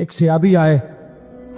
ایک سیابی آئے،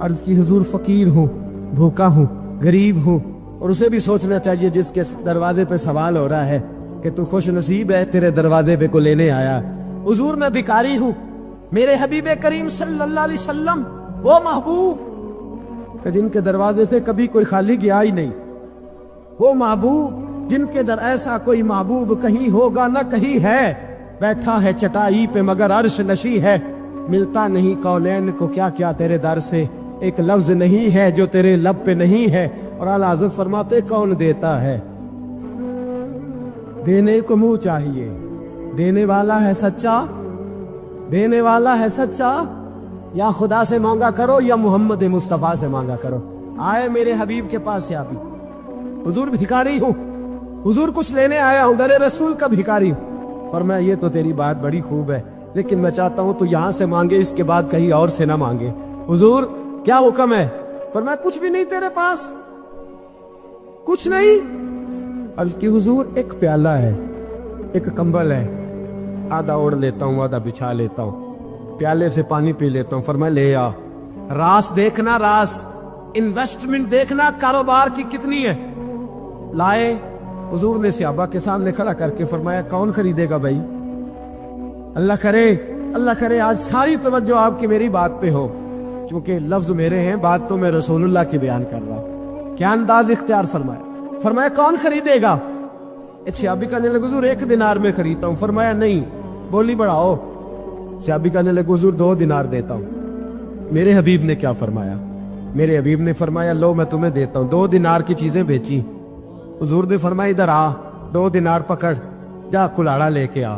عرض کی حضور فقیر ہوں، بھوکا ہوں، غریب ہوں، اور اسے بھی سوچنا چاہیے جس کے دروازے پہ سوال ہو رہا ہے کہ تو خوش نصیب ہے، تیرے دروازے پہ کو لینے آیا۔ حضور میں بھکاری ہوں، میرے حبیب کریم صلی اللہ علیہ وسلم وہ محبوب کہ جن کے دروازے سے کبھی کوئی خالی گیا ہی نہیں، وہ محبوب جن کے در ایسا کوئی محبوب کہیں ہوگا نہ کہیں ہے، بیٹھا ہے چٹائی پہ مگر عرش نشی ہے، ملتا نہیں کونین کو کیا کیا تیرے در سے، ایک لفظ نہیں ہے جو تیرے لب پہ نہیں ہے۔ اور اعلیٰ حضرت فرماتے کون دیتا ہے؟ دینے کو منہ چاہیے، دینے والا ہے سچا، دینے والا ہے سچا، یا خدا سے مانگا کرو یا محمد مصطفیٰ سے مانگا کرو۔ آئے میرے حبیب کے پاس سے آبی، حضور بھکاری ہوں، حضور کچھ لینے آیا ہوں، در رسول کا بھکاری ہوں۔ فرمایا یہ تو تیری بات بڑی خوب ہے، لیکن میں چاہتا ہوں تو یہاں سے مانگے، اس کے بعد کہیں اور سے نہ مانگے۔ حضور کیا حکم ہے؟ فرمایا کچھ بھی نہیں تیرے پاس، کچھ نہیں؟ عرض کی حضور ایک پیالہ ہے، ایک کمبل ہے، آدھا اوڑھ لیتا ہوں آدھا بچھا لیتا ہوں، پیالے سے پانی پی لیتا ہوں۔ فرمایا لے آ، راس دیکھنا، راس انویسٹمنٹ دیکھنا کاروبار کی کتنی ہے۔ لائے، حضور نے صحابہ کے سامنے کھڑا کر کے فرمایا کون خریدے گا بھائی؟ اللہ کرے آج ساری توجہ آپ کی میری بات پہ ہو، کیونکہ لفظ میرے ہیں، بات تو میں رسول اللہ کی بیان کر رہا ہوں۔ کیا انداز اختیار فرمایا کون خریدے گا؟ ایک صحابی کہنے لگے حضور 1 دینار میں خریدتا ہوں۔ فرمایا نہیں، بولی بڑھاؤ۔ صحابی کہنے لگے حضور 2 دینار دیتا ہوں۔ میرے حبیب نے کیا فرمایا؟ میرے حبیب نے فرمایا لو میں تمہیں دیتا ہوں۔ 2 دینار کی چیزیں بیچی، حضور نے فرمایا ادھر آ، 2 دینار پکڑ، جا کلاڑا لے کے آ،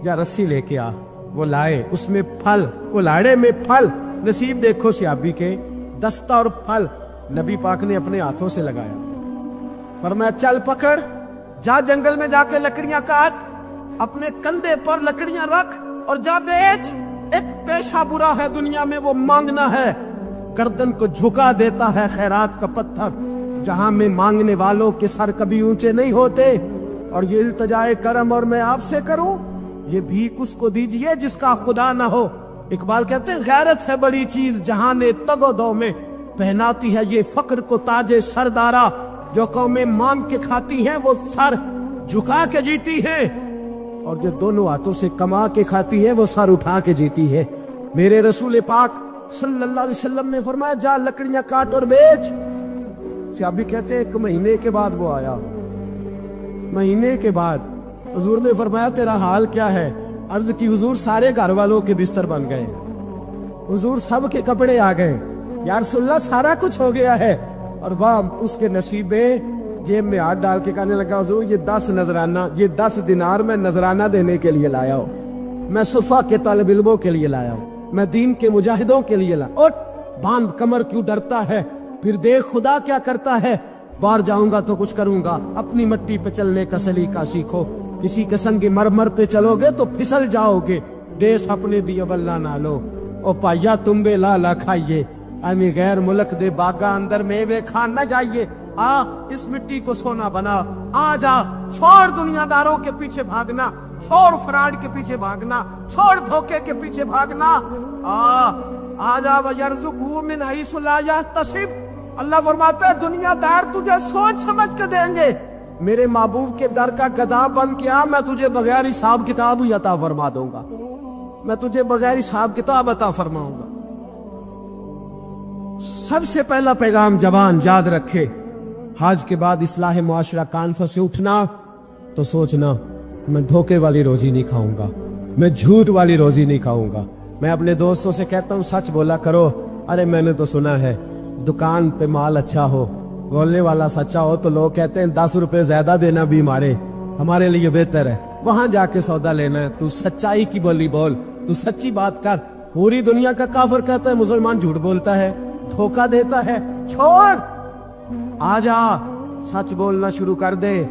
جا رسی لے کے آ۔ وہ لائے، اس میں پھل، کلاڑے میں پھل، نصیب دیکھو صحابی کے، دستہ اور پھل نبی پاک نے اپنے ہاتھوں سے لگایا۔ فرمایا چل پکڑ، جا جنگل میں جا کے لکڑیاں کاٹ، اپنے کندھے پر لکڑیاں رکھ اور جا بیچ۔ ایک پیشہ برا ہے دنیا میں، وہ مانگنا ہے، گردن کو جھکا دیتا ہے خیرات کا پتھر، جہاں میں مانگنے والوں کے سر کبھی اونچے نہیں ہوتے۔ اور یہ التجائے کرم اور میں آپ سے کروں، یہ بھیک اس کو دیجئے جس کا خدا نہ ہو۔ اقبال کہتے ہیں غیرت ہے بڑی چیز جہاں نے تگ و دو میں، پہناتی ہے یہ فقر کو تاج سردارا، جو قومیں مانگ کے کھاتی ہیں وہ سر جھکا کے جیتی ہے، اور جو دونوں ہاتھوں سے کما کے کھاتی ہے وہ سر اٹھا کے جیتی ہے۔ میرے رسول پاک صلی اللہ علیہ وسلم نے فرمایا جا لکڑیاں کاٹ اور بیچ۔ صحابی کہتے ہیں 1 مہینے کے بعد وہ آیا، مہینے کے بعد حضور نے فرمایا تیرا حال کیا ہے؟ عرض کی حضور سارے گھر والوں کے بستر بن گئے، حضور سب کے کپڑے آ گئے، یا رسول اللہ سارا کچھ ہو گیا ہے۔ اور وہ اس کے نصیبے جیب میں ہاتھ ڈال کے کہنے لگا حضور یہ 10 نذرانہ، یہ 10 دینار میں نذرانہ دینے کے لیے لایا ہوں، میں صفا کے طالب علموں کے لیے لایا ہوں، میں دین کے مجاہدوں کے لیے لایا ہوں۔ اور باندھ کمر کیوں ڈرتا ہے؟ پھر دیکھ خدا کیا کرتا ہے، باہر جاؤں گا تو کچھ کروں گا، اپنی مٹی پہ چلنے کا سلیقہ سیکھو، کسی کے سنگ مرمر پہ چلو گے تو پھسل جاؤ گے، دیس اپنے دی اللہ نہ لو، او پایا تم بے لالا کھائیے، امی غیر ملک دے باغا اندر میوے کھان نہ جائیے، آ اس مٹی کو سونا بنا، آ جا، چھوڑ دنیا داروں کے پیچھے بھاگنا، چھوڑ فراڈ کے پیچھے بھاگنا، چھوڑ دھوکے کے پیچھے بھاگنا، آ جا وَيَرْزُقْهُ مِنْ حَيْثُ لَا يَحْتَسِبُ۔ اللہ فرماتا ہے دنیا دار تجھے سوچ سمجھ کے دیں گے، میرے محبوب کے در کا گدا بن کے آ، میں تجھے بغیر حساب کتاب ہی عطا فرما دوں گا، میں تجھے بغیر حساب کتاب عطا فرماؤں گا۔ سب سے پہلا پیغام جوان یاد رکھے، حج کے بعد اصلاح معاشرہ کانفرنس سے اٹھنا تو سوچنا میں دھوکے والی روزی نہیں کھاؤں گا، میں جھوٹ والی روزی نہیں کھاؤں گا۔ میں اپنے دوستوں سے کہتا ہوں سچ بولا کرو، ارے میں نے تو سنا ہے دکان پہ مال اچھا ہو، بولنے والا سچا ہو تو لوگ کہتے ہیں 10 روپے زیادہ دینا بھی ہمارے لیے بہتر ہے، وہاں جا کے سودا لینا ہے۔ تو سچائی کی بولی بول، تو سچی بات کر۔ پوری دنیا کا کافر کہتا ہے مسلمان جھوٹ بولتا ہے، دھوکہ دیتا ہے، چھوڑ، آ جا، سچ بولنا شروع کر دے،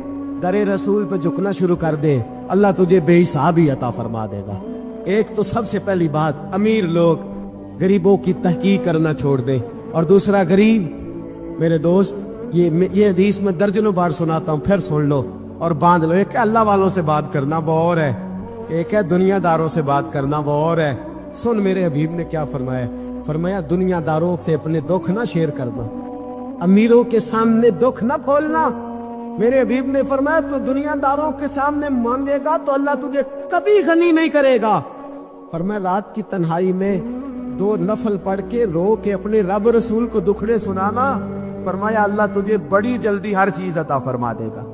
در رسول پہ جھکنا شروع کر دے، اللہ تجھے بے حساب ہی عطا فرما دے گا۔ ایک تو سب سے پہلی بات، امیر لوگ غریبوں کی تحقیق کرنا چھوڑ دیں، اور دوسرا غریب میرے دوست، یہ حدیث میں درجنوں بار سناتا ہوں، پھر سن لو اور باندھ لو۔ ایک ہے اللہ والوں سے بات کرنا، وہ اور ہے، ایک ہے دنیا داروں سے بات کرنا، وہ اور ہے۔ سن میرے حبیب نے کیا فرمایا. فرمایا دنیا داروں سے اپنے دکھ نہ شیئر کرنا, امیروں کے سامنے دکھ نہ کھولنا. میرے حبیب نے فرمایا تو دنیا داروں کے سامنے مانگے گا تو اللہ تجھے کبھی غنی نہیں کرے گا. فرمایا رات کی تنہائی میں 2 نفل پڑھ کے رو کے اپنے رب رسول کو دکھڑے سنانا, فرمایا اللہ تجھے بڑی جلدی ہر چیز عطا فرما دے گا.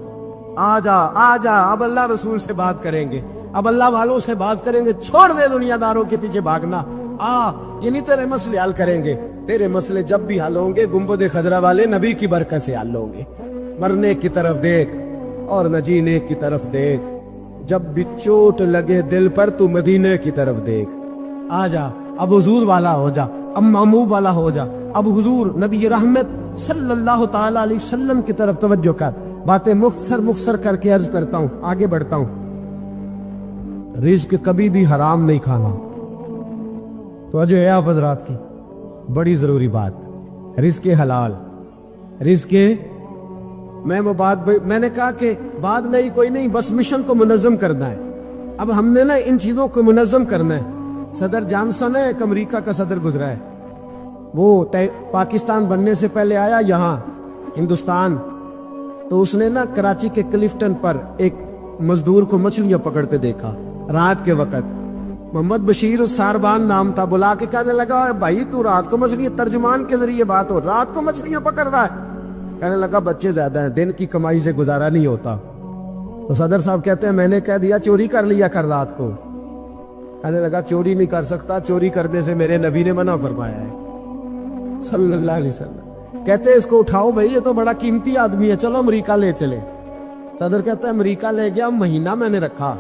آ جا اب اللہ رسول سے بات کریں گے, اب اللہ والوں سے بات کریں گے. چھوڑ دے دنیا داروں کے پیچھے بھاگنا. یہ نہیں تیرے مسئلے حل کریں گے. تیرے مسئلے جب بھی حل ہوں گے گنبد خضرا والے نبی کی برکت سے حل ہوں گے. مرنے کی طرف دیکھ اور نہ جینے کی طرف دیکھ. جب بھی چوٹ لگے دل پر تو مدینے کی طرف دیکھ. آ جا اب حضور والا ہو جا, اب محبوب والا ہو جا. اب حضور نبی رحمت صلی اللہ تعالی علیہ وسلم کی طرف توجہ کر. باتیں مختصر کر کے عرض کرتا ہوں, آگے بڑھتا ہوں. رزق کبھی بھی حرام نہیں کھانا. توجہ ہے آپ حضرات کی, بڑی ضروری بات. رزق حلال, رزق میں نے کہا کہ بات نہیں کوئی نہیں, بس مشن کو منظم کرنا ہے. اب ہم نے نا ان چیزوں کو منظم کرنا ہے. صدر جانسن ہے, ایک امریکہ کا صدر گزرا ہے, وہ پاکستان بننے سے پہلے آیا یہاں ہندوستان. تو اس نے نا کراچی کے کلفٹن پر ایک مزدور کو مچھلیاں پکڑتے دیکھا رات کے وقت. محمد بشیر ساربان نام تھا. بلا کے کہنے لگا بھائی تو رات کو مچھلیاں, ترجمان کے ذریعے بات ہو, رات کو مچھلیاں پکڑ رہا ہے. کہنے لگا بچے زیادہ ہیں, دن کی کمائی سے گزارا نہیں ہوتا. تو صدر صاحب کہتے ہیں میں نے کہہ دیا چوری کر لیا کر رات کو. کہنے لگا چوری نہیں کر سکتا, چوری کرنے سے میرے نبی نے منع فرمایا ہے صلی اللہ علیہ وسلم. کہتے ہیں اس کو اٹھاؤ بھائی, یہ تو بڑا قیمتی آدمی ہے, چلو امریکہ لے چلے. صدر کہتا ہے امریکہ لے گیا, مہینہ میں نے رکھا,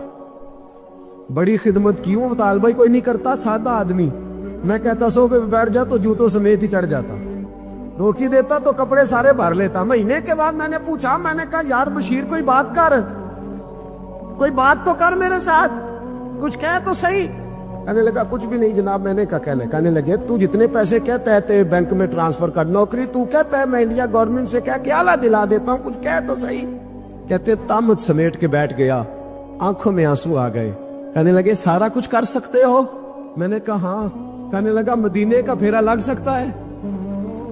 بڑی خدمت کی. وہ مطالبہ کوئی نہیں کرتا, سادہ آدمی. میں کہتا سو پہ بیٹھ جا تو جوتوں سمیت ہی چڑھ جاتا, روٹی دیتا تو کپڑے سارے بھر لیتا. مہینے کے بعد میں نے پوچھا, میں نے کہا یار بشیر کوئی بات کر, کوئی بات تو کر میرے ساتھ, کچھ کہہ تو صحیح. کہنے لگا کچھ بھی نہیں جناب. میں نے کہا کہنے لگے تو جتنے پیسے کہتے ہیں بینک میں ٹرانسفر کر, نوکری تو کہتا ہے میں انڈیا گورنمنٹ سے کہہ کے اعلیٰ دلا دیتا ہوں, کچھ کہہ تو صحیح. کہتے تامت سمیٹ کے بیٹھ گیا, آنکھوں میں آنسو آ گئے. کہنے لگے سارا کچھ کر سکتے ہو؟ میں نے کہا ہاں. کہنے لگا مدینے کا پھیرا لگ سکتا ہے؟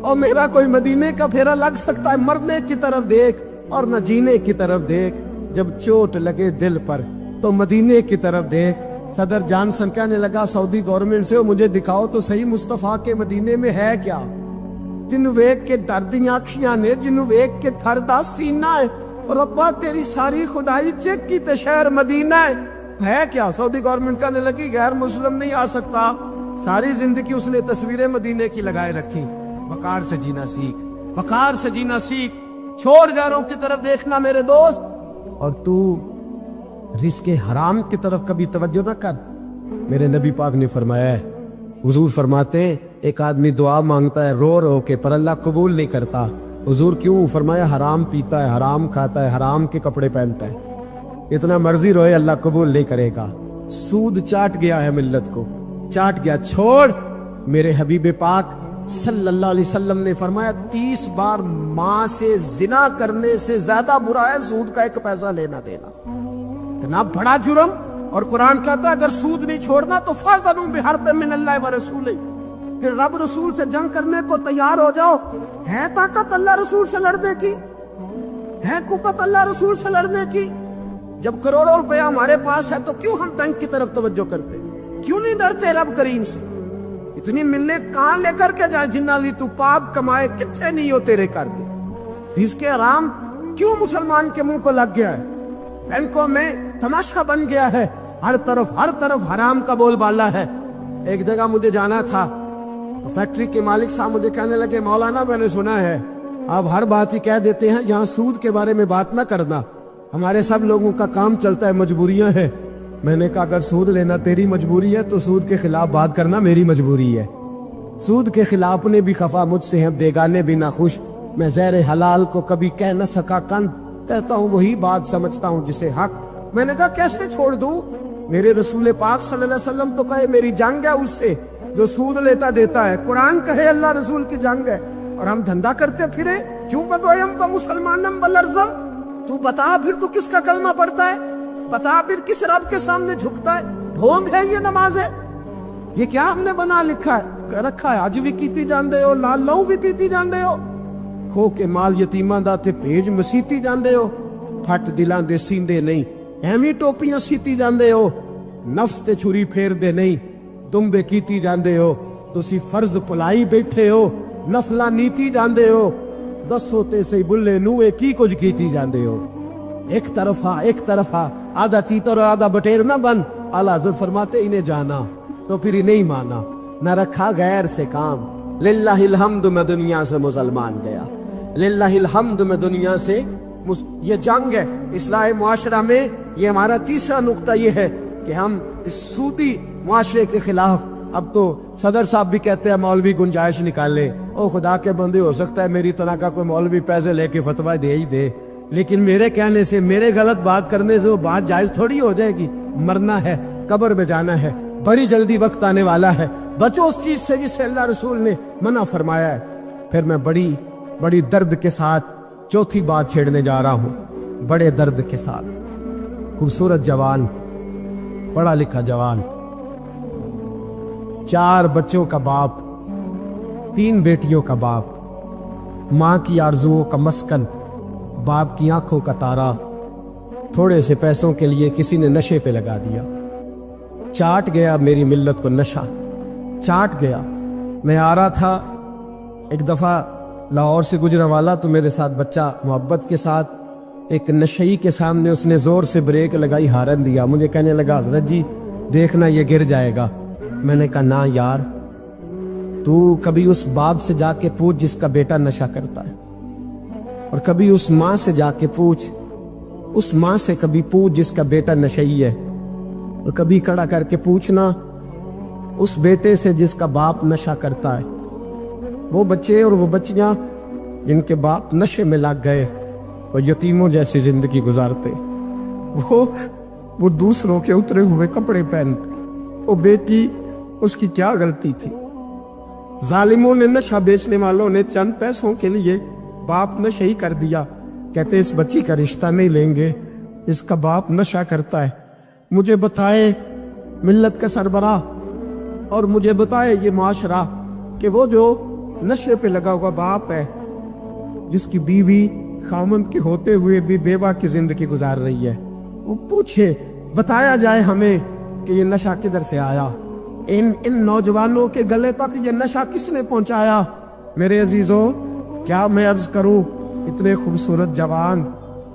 اور میرا کوئی مدینے کا پھیرا لگ سکتا ہے؟ مرنے کی طرف دیکھ اور نہ جینے کی طرف دیکھ. جب چوٹ لگے دل پر تو مدینے کی طرف دیکھ. صدر جانسن کہنے لگا سعودی گورنمنٹ سے مجھے دکھاؤ تو صحیح مصطفیٰ کے مدینے میں ہے کیا, جنہوں ویک کے ڈردیاں آنکھیاں نے, جنہوں ویک کے تھردا سینہ ہے, اور ابا تیری ساری خدائی چیک کی تے شہر مدینہ ہے کیا؟ سعودی گورنمنٹ کہنے لگی غیر مسلم نہیں آ سکتا. ساری زندگی اس نے تصویریں مدینے کی لگائے رکھی. وقار سے جینا سیکھ, وقار سے جینا سیکھ, چھوڑ جاروں کی طرف دیکھنا میرے دوست. اور تو رزق حرام کی طرف کبھی توجہ نہ کر. میرے نبی پاک نے فرمایا ہے, حضور فرماتے ہیں ایک آدمی دعا مانگتا ہے رو رو کے پر اللہ قبول نہیں کرتا. حضور کیوں؟ فرمایا حرام پیتا ہے, حرام کھاتا ہے, حرام کے کپڑے پہنتا ہے, اتنا مرضی روئے اللہ قبول نہیں کرے گا. سود چاٹ گیا ہے, ملت کو چاٹ گیا. چھوڑ. میرے حبیب پاک صلی اللہ علیہ وسلم نے فرمایا 30 بار ماں سے زنا کرنے سے زیادہ برا ہے سود کا 1 پیسہ لینا دینا. اتنا بڑا جرم. اور قرآن کہتا ہے اگر سود نہیں چھوڑنا تو فَأْذَنُوا بِحَرْبٍ مِّنَ اللَّهِ وَرَسُولِهِ, کہ رب رسول سے جنگ کرنے کو تیار ہو جاؤ. ہے طاقت اللہ رسول سے لڑنے کی؟ ہے قوت اللہ رسول سے لڑنے کی؟ جب کروڑوں روپے ہمارے پاس ہے تو کیوں ہم ٹینک کی طرف توجہ کرتے؟ کیوں نہیں ڈرتے رب کریم سے؟ اتنی ملنے کہاں لے کر کے جائے جنہ لی تو پاپ کمائے کتنے نہیں ہو تیرے کر دے. رزق حرام کیوں مسلمان کے منہ کو لگ گیا ہے؟ بینکوں میں تماشا بن گیا ہے, ہر طرف حرام کا بول بالا ہے. ایک جگہ مجھے جانا تھا تو فیکٹری کے مالک صاحب مجھے کہنے لگے مولانا میں نے سنا ہے آپ ہر بات ہی کہہ دیتے ہیں, یہاں سود کے بارے میں بات نہ کرنا, ہمارے سب لوگوں کا کام چلتا ہے, مجبوریاں ہیں. میں نے کہا اگر سود لینا تیری مجبوری ہے تو سود کے خلاف بات کرنا میری مجبوری ہے. سود کے خلاف نے بھی خفا مجھ سے ہیں, بیگانے بھی نہ خوش. میں زہر حلال کو کبھی کہہ نہ سکا کند, کہتا ہوں وہی بات سمجھتا ہوں جسے حق. میں نے کہا کیسے چھوڑ دوں؟ میرے رسول پاک صلی اللہ علیہ وسلم تو کہے میری جنگ ہے اس سے جو سود لیتا دیتا ہے. قرآن کہے اللہ رسول کی جنگ ہے, اور ہم دھندا کرتے پھرے. کیوں بدویم با مسلمانم بلرزم. تو بتا پھر تو کس کا کلمہ پڑھتا ہے؟ بتا پھر کس رب کے سامنے جھکتا ہے؟ ڈھونگ ہے یہ نماز ہے؟ یہ کیا ہم نے بنا رکھا ہے؟ اج بھی کیتی جاندے ہو، لال لہو بھی پیتی جاندے ہو، کھو کے مال یتیماں دا تے بھیج مسیتی جاندے ہو، پھٹ دلاں دے سیندے نہیں ایویں ٹوپیاں سیتی جاندے ہو، نفس تے چھری پھیر دے نہیں دمبے کیتی جاندے ہو، تسی فرض پلائی بیٹھے ہو، نفلاں نیتی جاندے ہو، دسو تے سی بلے نوے کی کچھ کیتی جاندے ہو، ایک طرفہ آدھا تیتر اور آدھا بٹیر نہ بن۔ اعلیٰ حضرت فرماتے انہیں جانا تو پھر ہی نہیں مانا، نہ رکھا غیر سے کام، للہ الحمد میں دنیا سے مسلمان گیا، للہ الحمد میں دنیا سے یہ جنگ ہے اصلاح معاشرہ میں۔ یہ ہمارا تیسرا نقطہ یہ ہے کہ ہم اس سودی معاشرے کے خلاف، اب تو صدر صاحب بھی کہتے ہیں مولوی گنجائش نکالے، او خدا کے بندے ہو سکتا ہے میری طرح کا کوئی مولوی پیسے لے کے فتویٰ دے ہی دے، لیکن میرے کہنے سے، میرے غلط بات کرنے سے وہ بات جائز تھوڑی ہو جائے گی۔ مرنا ہے، قبر میں جانا ہے، بڑی جلدی وقت آنے والا ہے، بچو اس چیز سے جس سے اللہ رسول نے منع فرمایا ہے۔ پھر میں بڑی درد کے ساتھ چوتھی بات چھیڑنے جا رہا ہوں، بڑے درد کے ساتھ۔ خوبصورت جوان، پڑھا لکھا جوان، 4 بچوں کا باپ، 3 بیٹیوں کا باپ، ماں کی آرزوؤں کا مسکن، باپ کی آنکھوں کا تارا، تھوڑے سے پیسوں کے لیے کسی نے نشے پہ لگا دیا، چاٹ گیا میری ملت کو نشہ، چاٹ گیا۔ میں آ رہا تھا ایک دفعہ لاہور سے گجرا والا، تو میرے ساتھ بچہ محبت کے ساتھ ایک نشئی کے سامنے اس نے زور سے بریک لگائی، ہارن دیا، مجھے کہنے لگا حضرت جی دیکھنا یہ گر جائے گا۔ میں نے کہا نہ یار، تو کبھی اس باپ سے جا کے پوچھ جس کا بیٹا نشہ کرتا ہے، اور کبھی اس ماں سے جا کے پوچھ، اس ماں سے کبھی پوچھ جس کا بیٹا نشئی ہے، اور کبھی کھڑا کر کے پوچھنا اس بیٹے سے جس کا باپ نشہ کرتا ہے۔ وہ بچے اور وہ بچیاں جن کے باپ نشے میں لگ گئے اور یتیموں جیسی زندگی گزارتے، وہ دوسروں کے اترے ہوئے کپڑے پہنتے۔ وہ بیٹی، اس کی کیا غلطی تھی؟ ظالموں نے، نشہ بیچنے والوں نے چند پیسوں کے لیے باپ نشئی کر دیا، کہتے اس بچی کا رشتہ نہیں لیں گے، اس کا باپ نشہ کرتا ہے۔ مجھے بتائے ملت کا سربراہ، اور مجھے بتائے یہ معاشرہ کہ وہ جو نشے پہ لگا ہوا باپ ہے، جس کی بیوی خامند کے ہوتے ہوئے بھی بیوہ کی زندگی گزار رہی ہے، وہ پوچھے، بتایا جائے ہمیں کہ یہ نشہ کدھر سے آیا، ان نوجوانوں کے گلے تک یہ نشہ کس نے پہنچایا؟ میرے عزیزوں، کیا میں عرض کروں، اتنے خوبصورت جوان،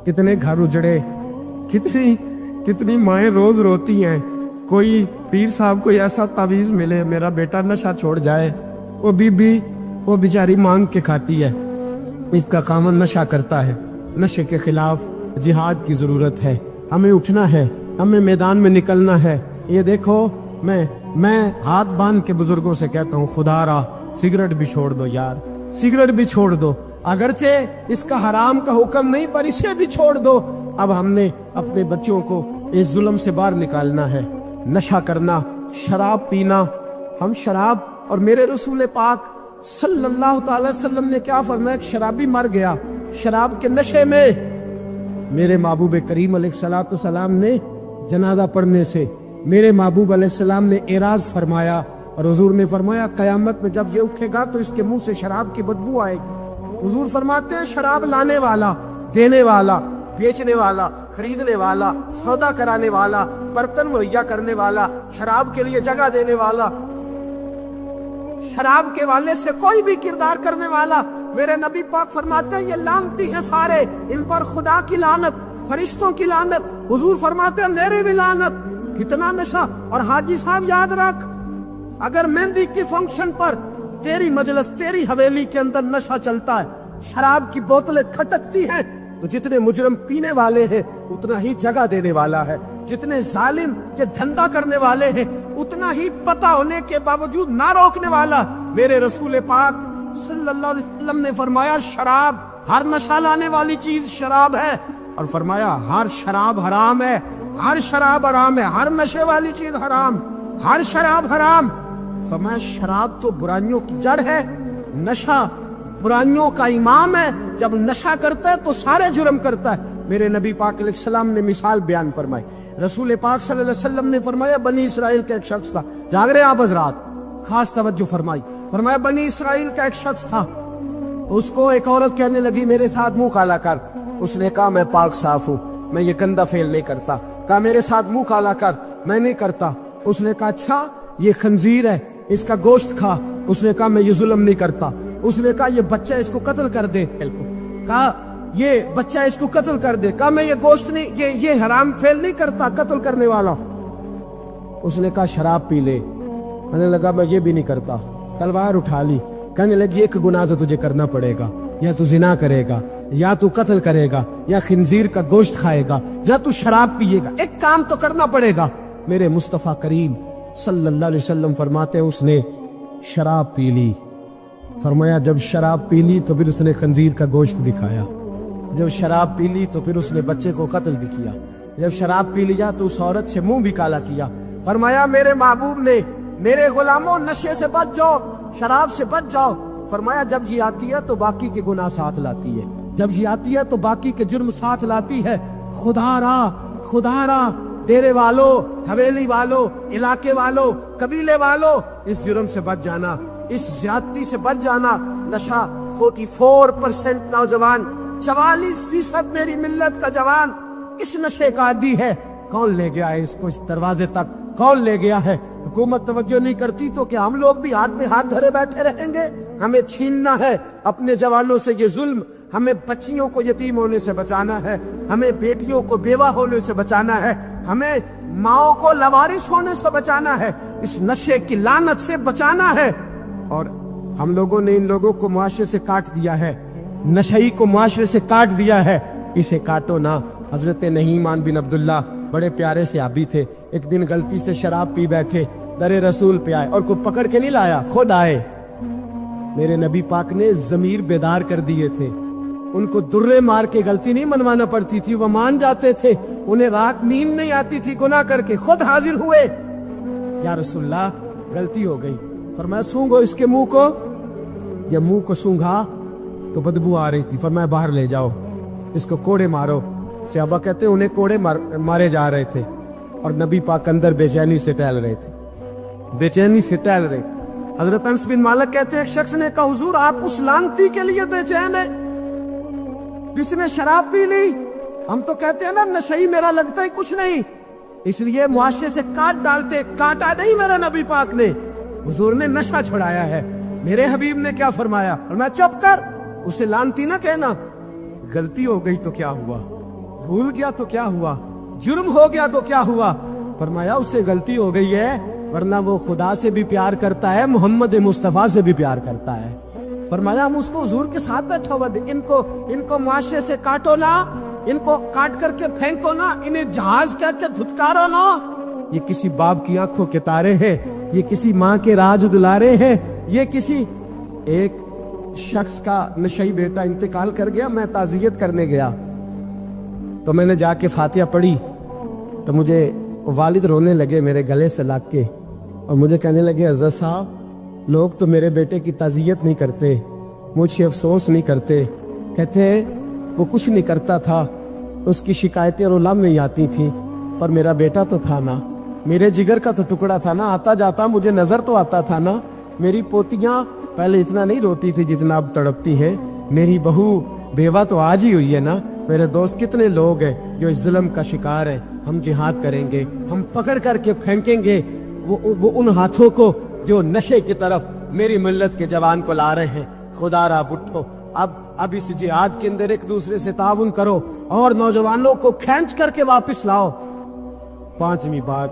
کتنے گھر اجڑے، کتنی مائیں روز روتی ہیں، کوئی پیر صاحب کو ایسا تعویذ ملے میرا بیٹا نشہ چھوڑ جائے، وہ بی بی وہ بیچاری مانگ کے کھاتی ہے، اس کا خامن نشہ کرتا ہے۔ نشے کے خلاف جہاد کی ضرورت ہے، ہمیں اٹھنا ہے، ہمیں میدان میں نکلنا ہے۔ یہ دیکھو، میں ہاتھ باندھ کے بزرگوں سے کہتا ہوں، خدا را سگریٹ بھی چھوڑ دو یار، سگریٹ بھی چھوڑ دو، اگرچہ اس کا حرام کا حکم نہیں پر اسے بھی چھوڑ دو۔ اب ہم نے اپنے بچوں کو اس ظلم سے باہر نکالنا ہے۔ نشہ کرنا، شراب پینا، ہم شراب، اور میرے رسول پاک صلی اللہ تعالی وسلم نے کیا فرمایا؟ ایک شرابی مر گیا شراب کے نشے میں، میرے محبوب کریم علیہ السلام نے جنازہ پڑھنے سے، میرے محبوب علیہ السلام نے اعراض فرمایا، اور حضور نے فرمایا قیامت میں جب یہ اٹھے گا تو اس کے منہ سے شراب کی بدبو آئے گی۔ حضور فرماتے ہیں شراب لانے والا، دینے والا، بیچنے والا، خریدنے والا، سودا کرانے والا، برتن مہیا کرنے والا، شراب کے لیے جگہ دینے والا، شراب کے والے سے کوئی بھی کردار کرنے والا، میرے نبی پاک فرماتے ہیں یہ لعنتی ہیں سارے، ان پر خدا کی لعنت، فرشتوں کی لعنت، حضور فرماتے ہیں میرے بھی لعنت۔ کتنا نشہ! اور حاجی صاحب یاد رکھ، اگر مہندی کی فنکشن پر تیری مجلس، تیری حویلی کے اندر نشہ چلتا ہے، شراب کی بوتلیں کھٹکتی ہیں، تو جتنے مجرم پینے والے ہیں اتنا ہی جگہ دینے والا ہے، جتنے ظالم یہ دھندا کرنے والے ہیں اتنا ہی پتہ ہونے کے باوجود نہ روکنے والا۔ میرے رسول پاک صلی اللہ علیہ وسلم نے فرمایا شراب، ہر نشہ لانے والی چیز شراب ہے، اور فرمایا ہر شراب حرام ہے، ہر شراب حرام ہے، ہر نشے والی چیز حرام، ہر شراب حرام۔ فرمایا شراب تو برائیوں کی جڑ ہے، نشہ برائیوں کا امام ہے، جب نشہ کرتا ہے تو سارے جرم کرتا ہے۔ میرے نبی پاک علیہ السلام نے مثال بیان فرمائی. رسول پاک صلی اللہ علیہ وسلم نے فرمایا بنی اسرائیل کا ایک شخص تھا. جاگ رہے آپ حضرات, خاص توجہ فرمائی. فرمایا بنی اسرائیل کا ایک شخص تھا, اس کو ایک عورت کہنے لگی میرے ساتھ منہ کالا کر. اس نے کہا میں پاک صاف ہوں, میں یہ گندہ فعل نہیں کرتا. کہا میرے ساتھ منہ کالا کر, میں نہیں کرتا. اس نے کہا اچھا یہ خنزیر ہے, اس کا گوشت کھا. اس نے کہا میں یہ ظلم نہیں کرتا. اس نے کہا یہ بچہ اس کو قتل کر دے. کہا یہ بچہ اس کو قتل کر دے. کہا میں یہ گوشت نہیں, یہ حرام فعل نہیں کرتا, قتل کرنے والا. اس نے کہا شراب پی لے. میں نے لگا میں یہ بھی نہیں کرتا. تلوار اٹھا لی. کہنے لگی ایک گناہ تو تجھے کرنا پڑے گا, یا تو زنا کرے گا, یا تو قتل کرے گا, یا خنزیر کا گوشت کھائے گا, یا تو شراب پیے گا. ایک کام تو کرنا پڑے گا. میرے مصطفیٰ کریم صلی اللہ علیہ وسلم فرماتے ہیں اس نے شراب پی لی. فرمایا جب شراب پی لی تو پھر اس نے خنزیر کا گوشت بھی کھایا. جب شراب پی لی تو پھر اس نے بچے کو قتل بھی کیا. جب شراب پی لیا تو اس عورت سے منہ بھی کالا کیا. فرمایا میرے محبوب نے میرے غلاموں نشے سے بچ جاؤ, شراب سے بچ جاؤ. فرمایا جب یہ آتی ہے تو باقی کے گناہ ساتھ لاتی ہے, جب یہ آتی ہے تو باقی کے جرم ساتھ لاتی ہے. خدا را ڈیرے والوں, حویلی والوں, علاقے والوں, قبیلے والوں, اس جرم سے بچ جانا, اس زیادتی سے بچ جانا. نشہ 44% نوجوان, 44% میری ملت کا جوان اس نشے کا عادی ہے. کون لے گیا ہے اس کو اس دروازے تک, کون لے گیا ہے؟ حکومت توجہ نہیں کرتی تو کیا ہم لوگ بھی ہاتھ پہ ہاتھ دھرے بیٹھے رہیں گے؟ ہمیں چھیننا ہے اپنے جوانوں سے یہ ظلم. ہمیں بچیوں کو یتیم ہونے سے بچانا ہے, ہمیں بیٹیوں کو بیوہ ہونے سے بچانا ہے, ہمیں ماؤں کو لوارث ہونے سے بچانا ہے, اس نشے کی لعنت سے بچانا ہے. اور ہم لوگوں نے ان لوگوں کو معاشرے سے کاٹ دیا ہے, نشئی کو معاشرے سے کاٹ دیا ہے. اسے کاٹو نہ. حضرت نعمان بن عبداللہ بڑے پیارے صحابی تھے. ایک دن غلطی سے شراب پی بیٹھے, در رسول پہ آئے, اور کوئی پکڑ کے نہیں لایا, خود آئے. میرے نبی پاک نے ضمیر بیدار کر دیے تھے. ان کو درے مار کے غلطی نہیں منوانا پڑتی تھی, وہ مان جاتے تھے. انہیں رات نیند نہیں آتی تھی گناہ کر کے, خود حاضر ہوئے. یا رسول اللہ غلطی ہو گئی. فرمایا سونگو اس کے منہ کو. یا منہ کو سونگھا تو بدبو آ رہی تھی. فرمایا باہر لے جاؤ, اس کو کوڑے مارو. صحابہ کہتے ہیں انہیں کوڑے مارے جا رہے تھے, اور نبی پاک اندر بے چینی سے ٹہل رہے تھے, بے چینی سے ٹہل رہے تھے. حضرت انس بن مالک کہتے ہیں ایک شخص نے کہا حضور آپ اس لعنتی کے لیے بے چین ہیں جس نے شراب پی لی. ہم تو کہتے ہیں نا نشئی میرا لگتا ہی کچھ نہیں, اس لیے معاشرے سے کاٹ ڈالتے. کاٹا نہیں میرے نبی پاک نے, حضور نے نشہ چھڑایا ہے. میرے حبیب نے کیا فرمایا؟ فرمایا چپ کر, اسے لعنتی نہ کہنا. غلطی ہو گئی تو کیا ہوا, بھول گیا تو کیا ہوا, جرم ہو گیا تو کیا ہوا. فرمایا اس سے غلطی ہو گئی ہے, ورنہ وہ خدا سے بھی پیار کرتا ہے, محمد مصطفیٰ سے بھی پیار کرتا ہے. فرمایا ہم اس کو حضور کے ساتھ بیٹھا ہوا دے. ان کو معاشرے سے کاٹو نہ, ان کو کاٹ کر کے پھینکو نہ, انہیں جہاز کہہ کے دھتکارو نہ. یہ کسی باپ کی آنکھوں کے تارے ہیں, یہ کسی ماں کے راج دلارے ہیں. یہ کسی ایک شخص کا نشئی بیٹا انتقال کر گیا, میں تعزیت کرنے گیا تو میں نے جا کے فاتحہ پڑھی تو مجھے والد رونے لگے میرے گلے سے لگ کے, اور مجھے کہنے لگے حضرت صاحب لوگ تو میرے بیٹے کی تعزیت نہیں کرتے, مجھ سے افسوس نہیں کرتے. کہتے ہیں وہ کچھ نہیں کرتا تھا, اس کی شکایتیں رولام نہیں آتی تھیں, پر میرا بیٹا تو تھا نا, میرے جگر کا تو ٹکڑا تھا نا, آتا جاتا مجھے نظر تو آتا تھا نا. میری پوتیاں پہلے اتنا نہیں روتی تھی جتنا اب تڑپتی ہیں, میری بہو بیوہ تو آج ہی ہوئی ہے نا. میرے دوست کتنے لوگ ہیں جو اس ظلم کا شکار ہیں. ہم جہاد کریں گے, ہم پکڑ کر کے پھینکیں گے وہ ان ہاتھوں کو جو نشے کی طرف میری ملت کے جوان کو لا رہے ہیں. خدا را بٹھو, اب اس جہاد کے اندر ایک دوسرے سے تعاون کرو اور نوجوانوں کو کھینچ کر کے واپس لاؤ. پانچویں بات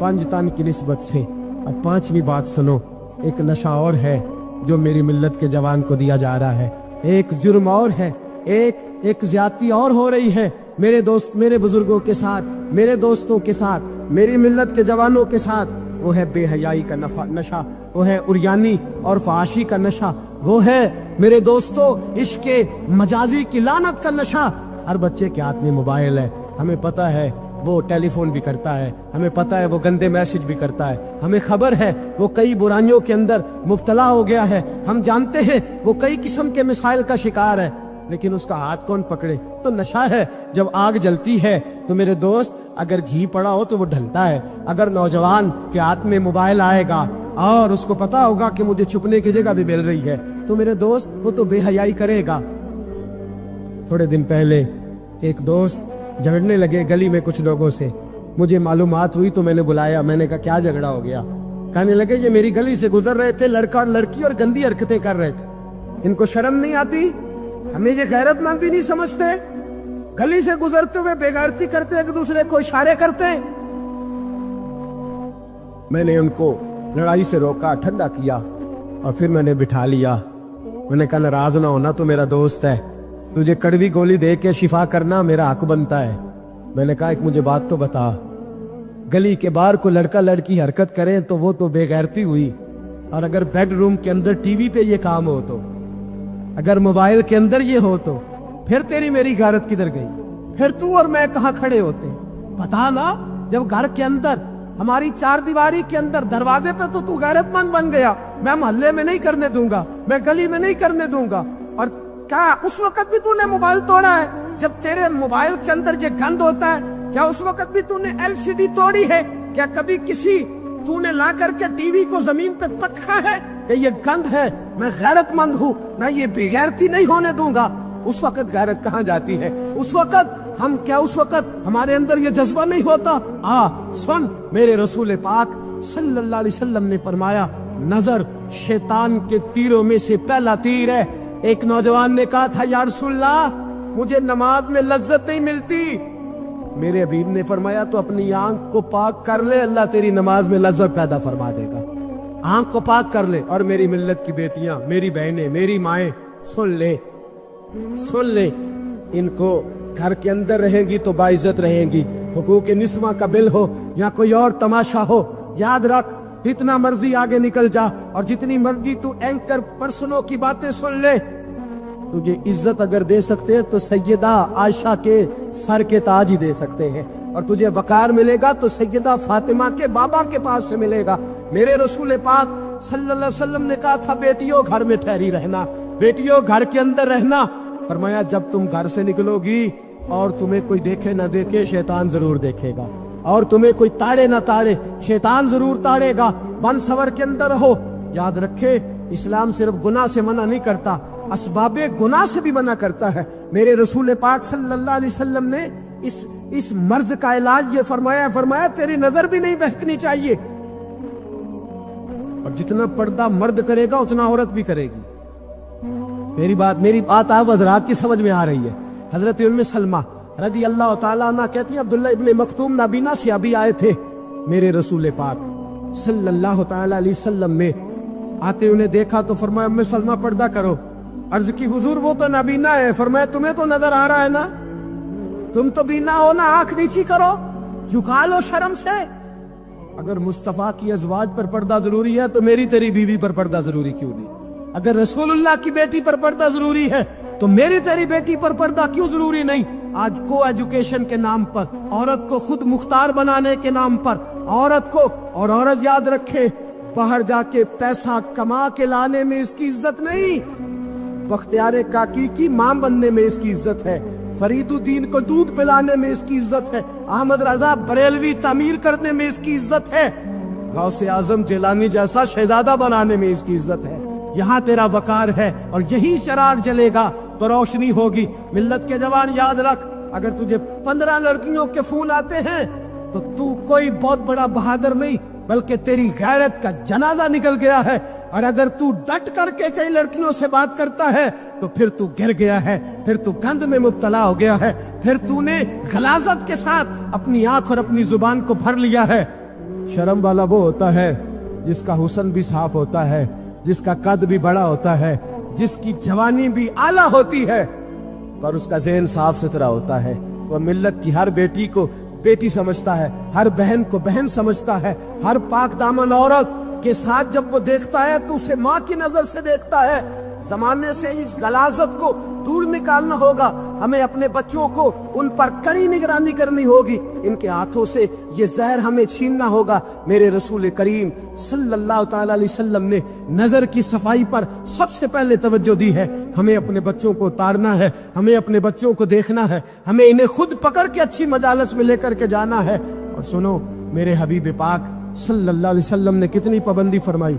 پنجتن کی نسبت سے, اب پانچویں بات سنو. ایک نشہ اور ہے جو میری ملت کے جوان کو دیا جا رہا ہے, ایک جرم اور ہے, ایک زیادتی اور ہو رہی ہے میرے دوست, میرے بزرگوں کے ساتھ, میرے دوستوں کے ساتھ, میری ملت کے جوانوں کے ساتھ. وہ ہے بے حیائی کا نشہ, وہ ہے عریانی اور فحاشی کا نشہ, وہ ہے میرے دوستوں عشق مجازی کی لعنت کا نشہ. ہر بچے کے ہاتھ میں موبائل ہے, ہمیں پتہ ہے وہ ٹیلی فون بھی کرتا ہے, ہمیں پتہ ہے وہ گندے میسج بھی کرتا ہے, ہمیں خبر ہے وہ کئی برائیوں کے اندر مبتلا ہو گیا ہے, ہم جانتے ہیں وہ کئی قسم کے مسائل کا شکار ہے. لیکن اس کا ہاتھ کون پکڑے؟ تو نشہ ہے۔ جب آگ جلتی ہے تو میرے دوست اگر گھی پڑا ہو تو وہ ڈھلتا ہے۔ اگر نوجوان کے ہاتھ میں موبائل آئے گا اور اس کو پتا ہوگا کہ مجھے چھپنے کی جگہ بھی مل رہی ہے تو میرے دوست وہ تو بے حیائی کرے گا۔ تھوڑے دن پہلے ایک دوست جھگڑنے لگے گلی میں کچھ لوگوں سے، مجھے معلومات ہوئی تو میں نے بلایا، میں نے کہا کیا جھگڑا ہو گیا؟ کہنے لگے یہ میری گلی سے گزر رہے تھے لڑکا اور لڑکی اور گندی حرکتیں کر رہے تھے، ان کو شرم نہیں آتی؟ ہمیں یہ غیرت مند بھی نہیں سمجھتے؟ گلی سے گزرتے ہوئے بے غیرتی کرتے ایک دوسرے کو اشارے کرتے۔ میں نے ان کو لڑائی سے روکا، ٹھنڈا کیا اور پھر میں نے بٹھا لیا۔ میں نے کہا ناراض نہ ہونا، تو میرا دوست ہے، تجھے کڑوی گولی دے کے شفا کرنا میرا حق بنتا ہے۔ میں نے کہا ایک مجھے بات تو بتا، گلی کے باہر کو لڑکا لڑکی حرکت کریں تو وہ تو بے غیرتی ہوئی، اور اگر بیڈ روم کے اندر ٹی وی پہ یہ کام ہو تو، اگر موبائل کے اندر یہ ہو تو پھر تیری میری غیرت کدھر گئی؟ پھر تو اور میں کہاں کھڑے ہوتے؟ پتا نا، جب گھر کے اندر ہماری چار دیواری کے اندر دروازے پہ تو غیرت مند بن گیا، میں محلے میں نہیں کرنے دوں گا، میں گلی میں نہیں کرنے دوں گا۔ اور کیا اس وقت بھی تو نے موبائل توڑا ہے جب تیرے موبائل کے اندر یہ گند ہوتا ہے؟ کیا اس وقت بھی تو نے LCD توڑی ہے؟ کیا کبھی کسی تو نے لا کر کے ٹی وی کو زمین پہ پٹکا ہے کہ یہ گند ہے؟ میں غیرت مند ہوں، میں یہ بے غیرتی نہیں ہونے دوں گا۔ اس وقت غیرت کہاں جاتی ہے؟ اس وقت ہمارے اندر یہ جذبہ نہیں ہوتا؟ سن، میرے رسول پاک صلی اللہ علیہ وسلم نے فرمایا نظر شیطان کے تیروں میں سے پہلا تیر ہے۔ ایک نوجوان نے کہا تھا یا رسول اللہ مجھے نماز میں لذت نہیں ملتی، میرے حبیب نے فرمایا تو اپنی آنکھ کو پاک کر لے، اللہ تیری نماز میں لذت پیدا فرما دے گا۔ آنکھ کو پاک کر لے۔ اور میری ملت کی بیٹیاں، میری بہنیں، میری مائیں، سن لے، ان کو گھر کے اندر رہیں گی تو باعزت رہیں گی، حقوق نسواں کا بل ہو یا کوئی اور تماشا ہو، یاد رکھ جتنا مرضی آگے نکل جا اور جتنی مرضی تو اینکر پرسنوں کی باتیں سن لے، تجھے عزت اگر دے سکتے تو سیدہ عائشہ کے سر کے تاج ہی دے سکتے ہیں، اور تجھے وقار ملے گا تو سیدہ فاطمہ کے بابا کے پاس سے ملے گا۔ میرے رسول پاک صلی اللہ علیہ وسلم نے کہا تھا بیٹیوں گھر میں ٹھہری رہنا، بیٹیوں گھر کے اندر رہنا۔ فرمایا جب تم گھر سے نکلو گی اور تمہیں کوئی دیکھے نہ دیکھے شیطان ضرور دیکھے گا، اور تمہیں کوئی تاڑے نہ تاڑے شیطان ضرور تاڑے گا۔ بن سور کے اندر رہو۔ یاد رکھے اسلام صرف گناہ سے منع نہیں کرتا، اسباب گناہ سے بھی منع کرتا ہے۔ میرے رسول پاک صلی اللہ علیہ وسلم نے اس مرض کا علاج یہ فرمایا تیری نظر بھی نہیں بہکنی چاہیے، اور جتنا پردہ مرد کرے گا اتنا عورت بھی کرے گی۔ میری بات آپ حضرات کی سمجھ میں آ رہی ہے؟ حضرت ام سلمہ رضی اللہ تعالیٰ عنہ کہتی ہیں عبداللہ ابن مکتوم نابینا سے ابھی آئے تھے میرے رسول پاک صلی اللہ تعالیٰ علیہ وسلم نے، آتے انہیں دیکھا تو فرمایا ام سلمہ پردہ کرو۔ عرض کی حضور وہ تو نابینا ہے۔ فرمایا تمہیں تو نظر آ رہا ہے نا، تم تو بینا ہو نا، آنکھ نیچی کرو، جھکا لو شرم سے۔ اگر مصطفیٰ کی ازواج پر پردہ ضروری ہے تو میری تیری بیوی پر پردہ ضروری کیوں نہیں؟ اگر رسول اللہ کی بیٹی پر پردہ ضروری ہے تو میری تیری بیٹی پر پردہ کیوں ضروری نہیں؟ آج کو ایجوکیشن کے نام پر، عورت کو خود مختار بنانے کے نام پر، عورت یاد رکھے باہر جا کے پیسہ کما کے لانے میں اس کی عزت نہیں، بختیار کاکی کی ماں بننے میں اس کی عزت ہے، فرید الدین کو دودھ پلانے میں اس کی عزت ہے، احمد رضا بریلوی تعمیر کرنے میں اس کی عزت ہے، غوث اعظم جیلانی جیسا شہزادہ بنانے میں اس کی عزت ہے۔ یہاں تیرا وقار ہے اور یہی چراغ جلے گا تو روشنی ہوگی۔ ملت کے جوان یاد رکھ، اگر تجھے 15 لڑکیوں کے فون آتے ہیں تو کوئی بہت بڑا بہادر نہیں بلکہ تیری غیرت کا جنازہ نکل گیا ہے، اور اگر تو ڈٹ کر کے کئی لڑکیوں سے بات کرتا ہے تو پھر تو گر گیا ہے، پھر تو گند میں مبتلا ہو گیا ہے، پھر تو نے غلاظت کے ساتھ اپنی آنکھ اور اپنی زبان کو بھر لیا ہے۔ شرم والا وہ ہوتا ہے جس کا حسن بھی صاف ہوتا ہے، جس کا قد بھی بڑا ہوتا ہے، جس کی جوانی بھی اعلیٰ ہوتی ہے، پر اس کا ذہن صاف ستھرا ہوتا ہے۔ وہ ملت کی ہر بیٹی کو بیٹی سمجھتا ہے، ہر بہن کو بہن سمجھتا ہے، ہر پاک دامن عورت کے ساتھ جب وہ دیکھتا ہے تو اسے ماں کی نظر سے دیکھتا ہے۔ زمانے سے اس غلاظت کو دور نکالنا ہوگا۔ ہمیں اپنے بچوں کو ان پر کڑی نگرانی کرنی ہوگی، ان کے ہاتھوں سے یہ زہر ہمیں چھیننا ہوگا۔ میرے رسول کریم صلی اللہ تعالی علیہ وسلم نے نظر کی صفائی پر سب سے پہلے توجہ دی ہے۔ ہمیں اپنے بچوں کو اتارنا ہے، ہمیں اپنے بچوں کو دیکھنا ہے، ہمیں انہیں خود پکڑ کے اچھی مجالس میں لے کر کے جانا ہے۔ اور سنو، میرے حبیب پاک صلی اللہ علیہ وسلم نے کتنی پابندی فرمائی۔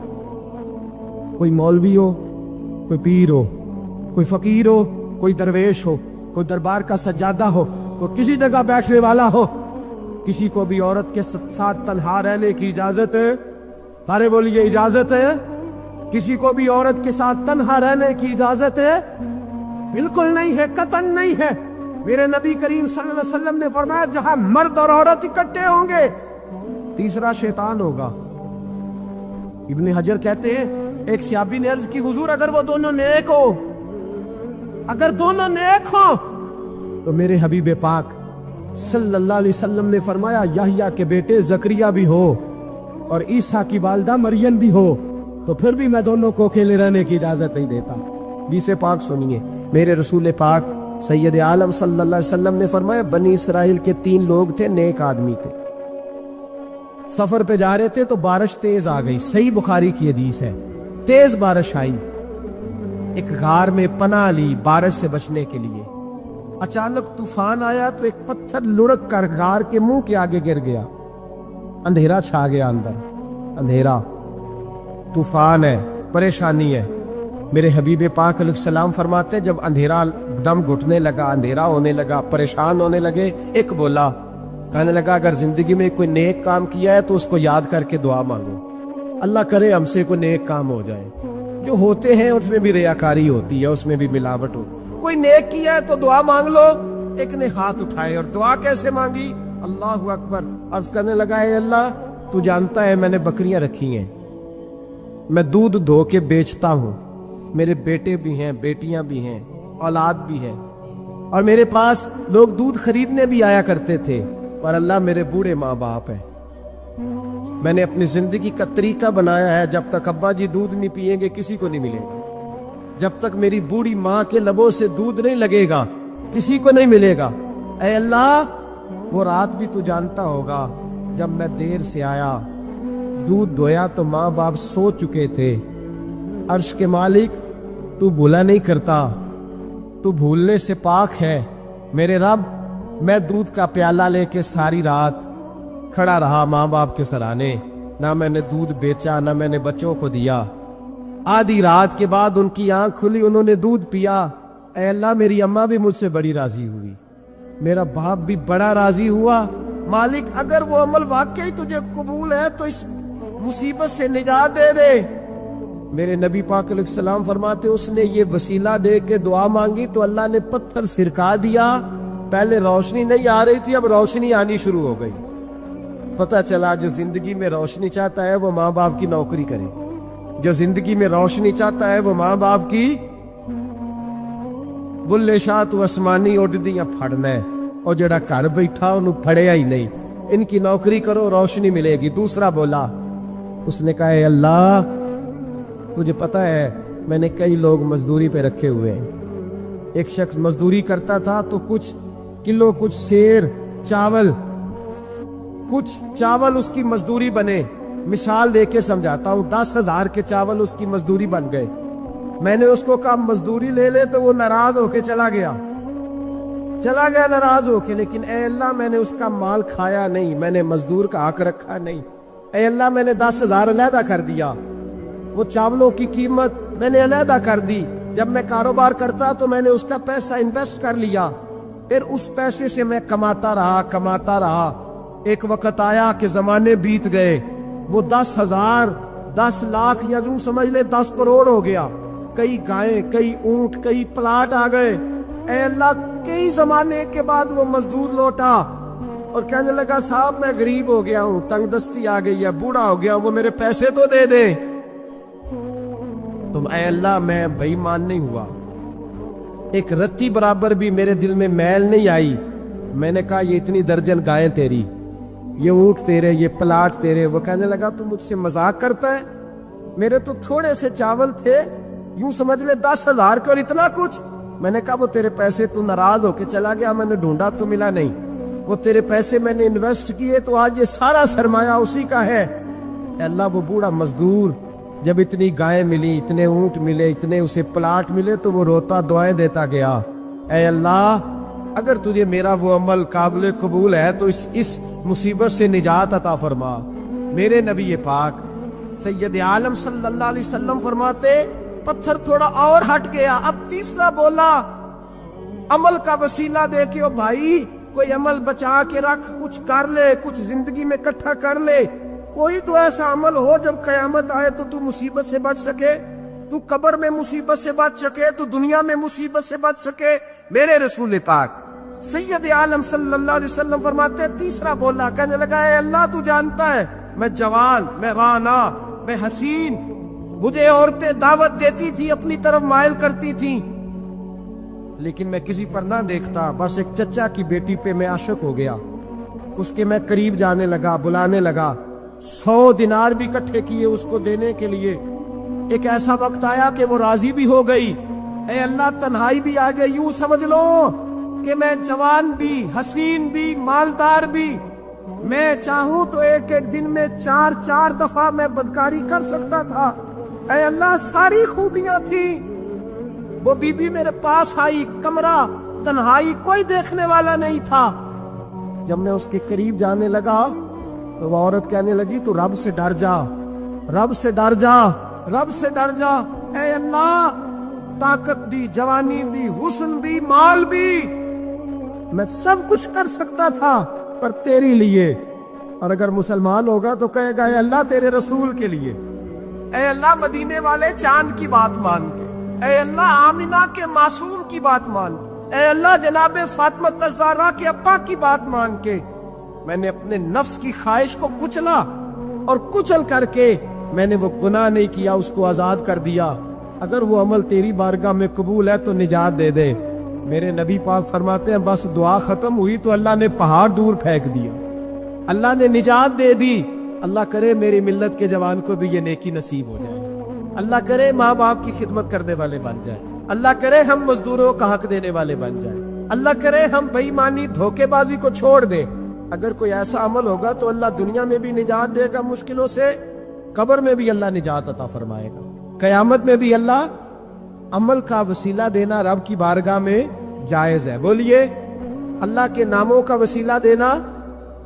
کوئی مولوی ہو، کوئی پیر ہو، کوئی فقیر ہو، کوئی درویش ہو، کوئی دربار کا سجادہ ہو، کوئی کسی جگہ بیٹھنے والا ہو، کسی کو بھی عورت کے ساتھ تنہا رہنے کی اجازت ہے؟ سارے بولیے، اجازت ہے؟ کسی کو بھی عورت کے ساتھ تنہا رہنے کی اجازت ہے؟ بالکل نہیں ہے، قطعاً نہیں ہے۔ میرے نبی کریم صلی اللہ علیہ وسلم نے فرمایا جہاں مرد اور عورت اکٹھے ہوں گے، تیسرا شیطان ہوگا۔ ابن حجر کہتے ہیں ایک صحابی نے عرض کی حضور اگر وہ دونوں نیک ہو، اگر دونوں نیک ہو تو میرے حبیب پاک صلی اللہ علیہ وسلم نے فرمایا یحییٰ کے بیٹے زکریا بھی ہو اور عیسیٰ کی والدہ مریم بھی ہو تو پھر بھی میں دونوں کو اکیلے رہنے کی اجازت نہیں دیتا۔ حدیث پاک سنیے، میرے رسول پاک سید عالم صلی اللہ علیہ وسلم نے فرمایا بنی اسرائیل کے 3 لوگ تھے، نیک آدمی تھے، سفر پہ جا رہے تھے تو بارش تیز آ گئی، صحیح بخاری کی حدیث ہے، تیز بارش آئی، ایک غار میں پناہ لی بارش سے بچنے کے لیے۔ اچانک طوفان آیا تو ایک پتھر لڑک کر غار کے منہ کے آگے گر گیا، اندھیرا چھا گیا، اندر اندھیرا، طوفان ہے، پریشانی ہے۔ میرے حبیب پاک علیہ السلام فرماتے جب اندھیرا دم گھٹنے لگا، اندھیرا ہونے لگا، پریشان ہونے لگے، ایک بولا، کہنے لگا اگر زندگی میں کوئی نیک کام کیا ہے تو اس کو یاد کر کے دعا مانگو، اللہ کرے ہم سے کوئی نیک کام ہو جائے۔ جو ہوتے ہیں اس میں بھی ریاکاری ہوتی ہے، اس میں بھی ملاوٹ ہوتی ہے، کوئی نیک کیا ہے تو دعا مانگ لو۔ ایک نے ہاتھ اٹھائے اور دعا کیسے مانگی؟ اللہ اکبر، عرض کرنے لگا اے اللہ تو جانتا ہے میں نے بکریاں رکھی ہیں، میں دودھ دھو کے بیچتا ہوں، میرے بیٹے بھی ہیں، بیٹیاں بھی ہیں، اولاد بھی ہے، اور میرے پاس لوگ دودھ خریدنے بھی آیا کرتے تھے، اور اللہ میرے بوڑھے ماں باپ ہیں۔ میں نے اپنی زندگی کا طریقہ بنایا ہے جب تک ابا جی دودھ نہیں پیئیں گے کسی کو نہیں ملے گا، جب تک میری بوڑھی ماں کے لبوں سے دودھ نہیں لگے گا کسی کو نہیں ملے گا۔ اے اللہ وہ رات بھی تو جانتا ہوگا جب میں دیر سے آیا، دودھ دھویا تو ماں باپ سو چکے تھے۔ عرش کے مالک تو بھولا نہیں کرتا، تو بھولنے سے پاک ہے۔ میرے رب میں دودھ کا پیالہ لے کے ساری رات کھڑا رہا ماں باپ کے سرانے، نہ میں نے دودھ بیچا نہ میں نے بچوں کو دیا۔ آدھی رات کے بعد ان کی آنکھ کھلی، انہوں نے دودھ پیا۔ اے اللہ میری اماں بھی مجھ سے بڑی راضی ہوئی، میرا باپ بھی بڑا راضی ہوا۔ مالک اگر وہ عمل واقعی تجھے قبول ہے تو اس مصیبت سے نجات دے دے۔ میرے نبی پاک علیہ السلام فرماتے اس نے یہ وسیلہ دے کے دعا مانگی تو اللہ نے پتھر سرکا دیا۔ پہلے روشنی نہیں آ رہی تھی، اب روشنی آنی شروع ہو گئی۔ پتہ چلا جو زندگی میں روشنی چاہتا ہے وہ ماں باپ کی نوکری کرے، جو زندگی میں روشنی چاہتا ہے وہ ماں باپ کی بلے شاہ تو آسمانی اڈدیاں پھڑنا ہے، اور جڑا گھر بیٹھا انہوں پھڑیا ہی نہیں۔ ان کی نوکری کرو روشنی ملے گی۔ دوسرا بولا، اس نے کہا اے اللہ تجھے پتہ ہے میں نے کئی لوگ مزدوری پہ رکھے ہوئے ہیں، ایک شخص مزدوری کرتا تھا تو کچھ کلو کچھ سیر چاول اس کی مزدوری بنے۔ مثال دے کے سمجھاتا ہوں، 10,000 کے چاول اس کی مزدوری بن گئے۔ میں نے اس کو کہا مزدوری لے لے تو وہ ناراض ہو کے چلا گیا ناراض ہو کے، لیکن اے اللہ میں نے اس کا مال کھایا نہیں، میں نے مزدور کا حق رکھا نہیں۔ اے اللہ میں نے 10,000 علیحدہ کر دیا، وہ چاولوں کی قیمت میں نے علیحدہ کر دی۔ جب میں کاروبار کرتا تو میں نے اس کا پیسہ انویسٹ کر لیا، پھر اس پیسے سے میں کماتا رہا۔ ایک وقت آیا کہ زمانے بیت گئے، وہ 10,000 10 لاکھ یا یوں سمجھ لے 10 کروڑ ہو گیا، کئی گائیں، کئی اونٹ، کئی پلاٹ آ گئے۔ اے اللہ کئی زمانے کے بعد وہ مزدور لوٹا اور کہنے لگا صاحب میں غریب ہو گیا ہوں، تنگ دستی آ گئی ہے، بوڑھا ہو گیا ہوں، وہ میرے پیسے تو دے دے۔ تم اے اللہ میں بے ایمان نہیں ہوا، ایک رتی برابر بھی میرے دل میں میل نہیں آئی۔ میں نے کہا یہ اتنی درجن گائیں تیری، یہ اونٹ تیرے، یہ پلاٹ تیرے۔ وہ کہنے لگا تو مجھ سے مذاق کرتا ہے، میرے تو تھوڑے سے چاول تھے، یوں سمجھ لے 10,000 کا اور اتنا کچھ۔ میں نے کہا وہ تیرے پیسے تو ناراض ہو کے چلا گیا، میں نے ڈھونڈا تو ملا نہیں، وہ تیرے پیسے میں نے انویسٹ کیے تو آج یہ سارا سرمایہ اسی کا ہے۔ اے اللہ وہ بوڑھا مزدور جب اتنی گائیں ملی، اتنے اونٹ ملے، اتنے اسے پلاٹ ملے تو وہ روتا دعائیں دیتا گیا، اے اللہ اگر تجھے میرا وہ عمل قابل قبول ہے تو اس مصیبت سے نجات عطا فرما۔ میرے نبی پاک سید عالم صلی اللہ علیہ وسلم فرماتے پتھر تھوڑا اور ہٹ گیا، اب تیسرا بولا عمل کا وسیلہ دے کے، او بھائی کوئی عمل بچا کے رکھ، کچھ کر لے، کچھ زندگی میں اکٹھا کر لے، کوئی تو ایسا عمل ہو جب قیامت آئے تو تو مصیبت سے بچ سکے، تو قبر میں مصیبت سے بچ سکے، تو دنیا میں مصیبت سے بچ سکے۔ میرے رسول پاک سید عالم صلی اللہ علیہ وسلم فرماتے تیسرا بولا، کہنے لگا اے اللہ تو جانتا ہے میں جوان، میں رانا، میں حسین، مجھے عورتیں دعوت دیتی تھی، اپنی طرف مائل کرتی تھیں، لیکن میں کسی پر نہ دیکھتا، بس ایک چچا کی بیٹی پہ میں عاشق ہو گیا، اس کے میں قریب جانے لگا، بلانے لگا، 100 دینار بھی اکٹھے کیے اس کو دینے کے لیے۔ ایک ایسا وقت آیا کہ وہ راضی بھی ہو گئی، اے اللہ تنہائی بھی آ گئی، یوں سمجھ لو کہ میں جوان بھی، حسین بھی، مالدار بھی، میں چاہوں تو ایک ایک دن میں 4 دفعہ میں بدکاری کر سکتا تھا۔ اے اللہ ساری خوبیاں تھیں، وہ بی بی میرے پاس آئی، کمرہ، تنہائی، کوئی دیکھنے والا نہیں تھا۔ جب میں اس کے قریب جانے لگا تو وہ عورت کہنے لگی تو رب سے ڈر جا، رب سے ڈر جا، رب سے ڈر جا۔ اے اللہ طاقت دی، جوانی دی، حسن بھی، مال بھی، میں سب کچھ کر سکتا تھا پر تیری لیے، اور اگر مسلمان ہوگا تو کہے گا اے اللہ تیرے رسول کے لیے، اے اللہ مدینے والے چاند کی بات مان کے، اے اللہ آمنہ کے معصوم کی بات مان کے، اے اللہ جناب فاطمہ الزہرا کے ابا کی بات مان کے، میں نے اپنے نفس کی خواہش کو کچلا اور کچل کر کے میں نے وہ گناہ نہیں کیا، اس کو آزاد کر دیا۔ اگر وہ عمل تیری بارگاہ میں قبول ہے تو نجات دے دے۔ میرے نبی پاک فرماتے ہیں بس دعا ختم ہوئی تو اللہ نے پہاڑ دور پھینک دیا، اللہ نے نجات دے دی۔ اللہ کرے میری ملت کے جوان کو بھی یہ نیکی نصیب ہو جائے، اللہ کرے ماں باپ کی خدمت کرنے والے بن جائیں، اللہ کرے ہم مزدوروں کا حق دینے والے بن جائیں، اللہ کرے ہم بے ایمانی دھوکے بازی کو چھوڑ دیں۔ اگر کوئی ایسا عمل ہوگا تو اللہ دنیا میں بھی نجات دے گا مشکلوں سے، قبر میں بھی اللہ نجات عطا فرمائے گا، قیامت میں بھی اللہ عمل کا وسیلہ دینا رب کی بارگاہ میں جائز ہے۔ بولیے اللہ کے ناموں کا وسیلہ دینا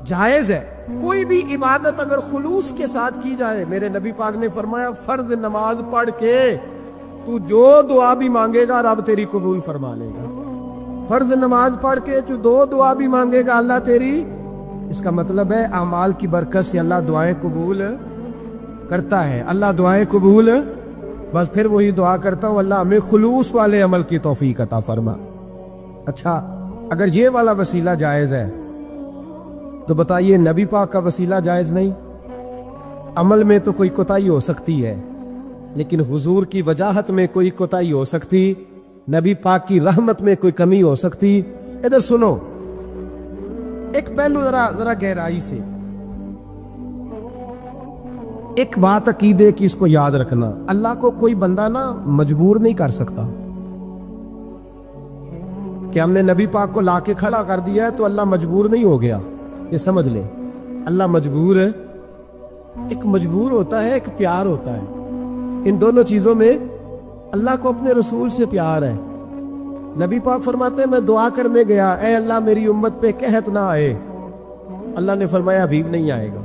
جائز ہے۔ کوئی بھی عبادت اگر خلوص کے ساتھ کی جائے، میرے نبی پاک نے فرمایا فرض نماز پڑھ کے تو جو دعا بھی مانگے گا رب تیری قبول فرما لے گا، فرض نماز پڑھ کے جو دو دعا بھی مانگے گا اللہ تیری، اس کا مطلب ہے اعمال کی برکت سے اللہ دعائیں قبول کرتا ہے، اللہ دعائیں قبول، بس پھر وہی دعا کرتا ہوں اللہ ہمیں خلوص والے عمل کی توفیق عطا فرما۔ اچھا اگر یہ والا وسیلہ جائز ہے تو بتائیے نبی پاک کا وسیلہ جائز نہیں؟ عمل میں تو کوئی کوتاہی ہو سکتی ہے لیکن حضور کی وجاہت میں کوئی کوتاہی ہو سکتی، نبی پاک کی رحمت میں کوئی کمی ہو سکتی۔ ادھر سنو ایک پہلو ذرا گہرائی سے، ایک بات عقیدے کی اس کو یاد رکھنا، اللہ کو کوئی بندہ نا مجبور نہیں کر سکتا کہ ہم نے نبی پاک کو لا کے کھڑا کر دیا ہے تو اللہ مجبور نہیں ہو گیا، یہ سمجھ لے اللہ مجبور ہے۔ ایک مجبور ہوتا ہے، ایک پیار ہوتا ہے، ان دونوں چیزوں میں اللہ کو اپنے رسول سے پیار ہے۔ نبی پاک فرماتے ہیں میں دعا کرنے گیا اے اللہ میری امت پہ قحط نہ آئے، اللہ نے فرمایا ابھی نہیں آئے گا۔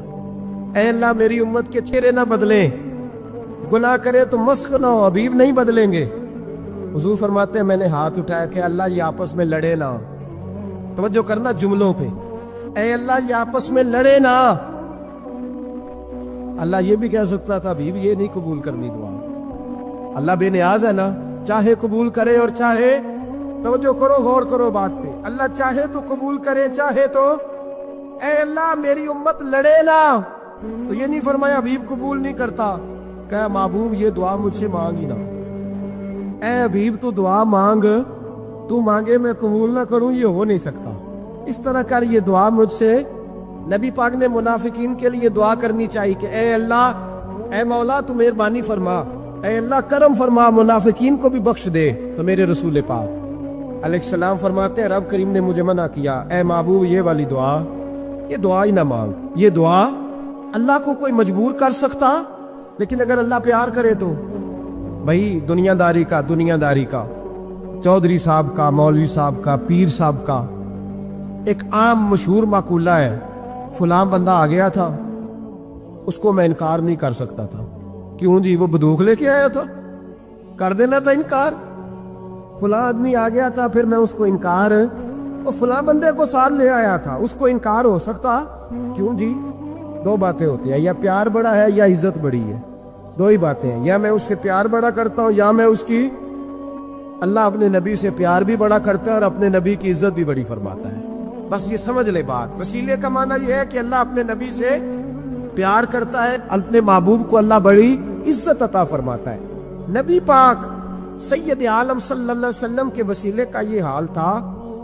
اے اللہ میری امت کے چہرے نہ بدلیں، گناہ کرے تو مسخ نہ ہو، ابھی نہیں بدلیں گے۔ حضور فرماتے ہیں میں نے ہاتھ اٹھایا کہ اللہ یہ آپس میں لڑے نہ، توجہ کرنا جملوں پہ، اے اللہ یہ آپس میں لڑے نہ۔ اللہ یہ بھی کہہ سکتا تھا ابھی یہ نہیں قبول کرنی دعا، اللہ بے نیاز ہے نا، چاہے قبول کرے اور چاہے، توجہ کرو غور کرو بات پہ، اللہ چاہے تو قبول کرے چاہے تو، اے اللہ میری امت لڑے نہ، تو یہ نہیں فرمایا حبیب قبول نہیں کرتا، کہ محبوب یہ دعا مجھ سے مانگ ہی نہ، اے حبیب تو دعا مانگ، تو مانگے میں قبول نہ کروں، یہ ہو نہیں سکتا، اس طرح کر یہ دعا مجھ سے۔ نبی پاک نے منافقین کے لیے دعا کرنی چاہیے کہ اے اللہ، اے مولا تو مہربانی فرما، اے اللہ کرم فرما، منافقین کو بھی بخش دے، تو میرے رسول پاک علیہ السلام فرماتے ہیں رب کریم نے مجھے منع کیا، اے محبوب یہ والی دعا، یہ دعا ہی نہ مانگ۔ یہ دعا اللہ کو کوئی مجبور کر سکتا، لیکن اگر اللہ پیار کرے تو بھائی دنیا داری کا چودھری صاحب کا، مولوی صاحب کا، پیر صاحب کا ایک عام مشہور مقولہ ہے، فلاں بندہ آ گیا تھا، اس کو میں انکار نہیں کر سکتا تھا۔ کیوں جی؟ وہ بندوق لے کے آیا تھا، کر دینا تھا انکار۔ فلاں آدمی آ گیا تھا، پھر میں اس کو انکار، اور فلاں بندے کو ساتھ لے آیا تھا، اس کو انکار ہو سکتا؟ کیوں جی؟ دو باتیں ہوتی ہیں، یا پیار بڑا ہے یا عزت بڑی ہے، دو ہی باتیں ہیں، یا میں اس سے پیار بڑا کرتا ہوں یا میں اس کی۔ اللہ اپنے نبی سے پیار بھی بڑا کرتا ہے اور اپنے نبی کی عزت بھی بڑی فرماتا ہے۔ بس یہ سمجھ لے بات۔ وسیلے کا معنی یہ ہے کہ اللہ اپنے نبی سے پیار کرتا ہے، اپنے محبوب کو اللہ بڑی عزت عطا فرماتا ہے۔ نبی پاک سید عالم صلی اللہ علیہ وسلم کے وسیلے کا یہ حال تھا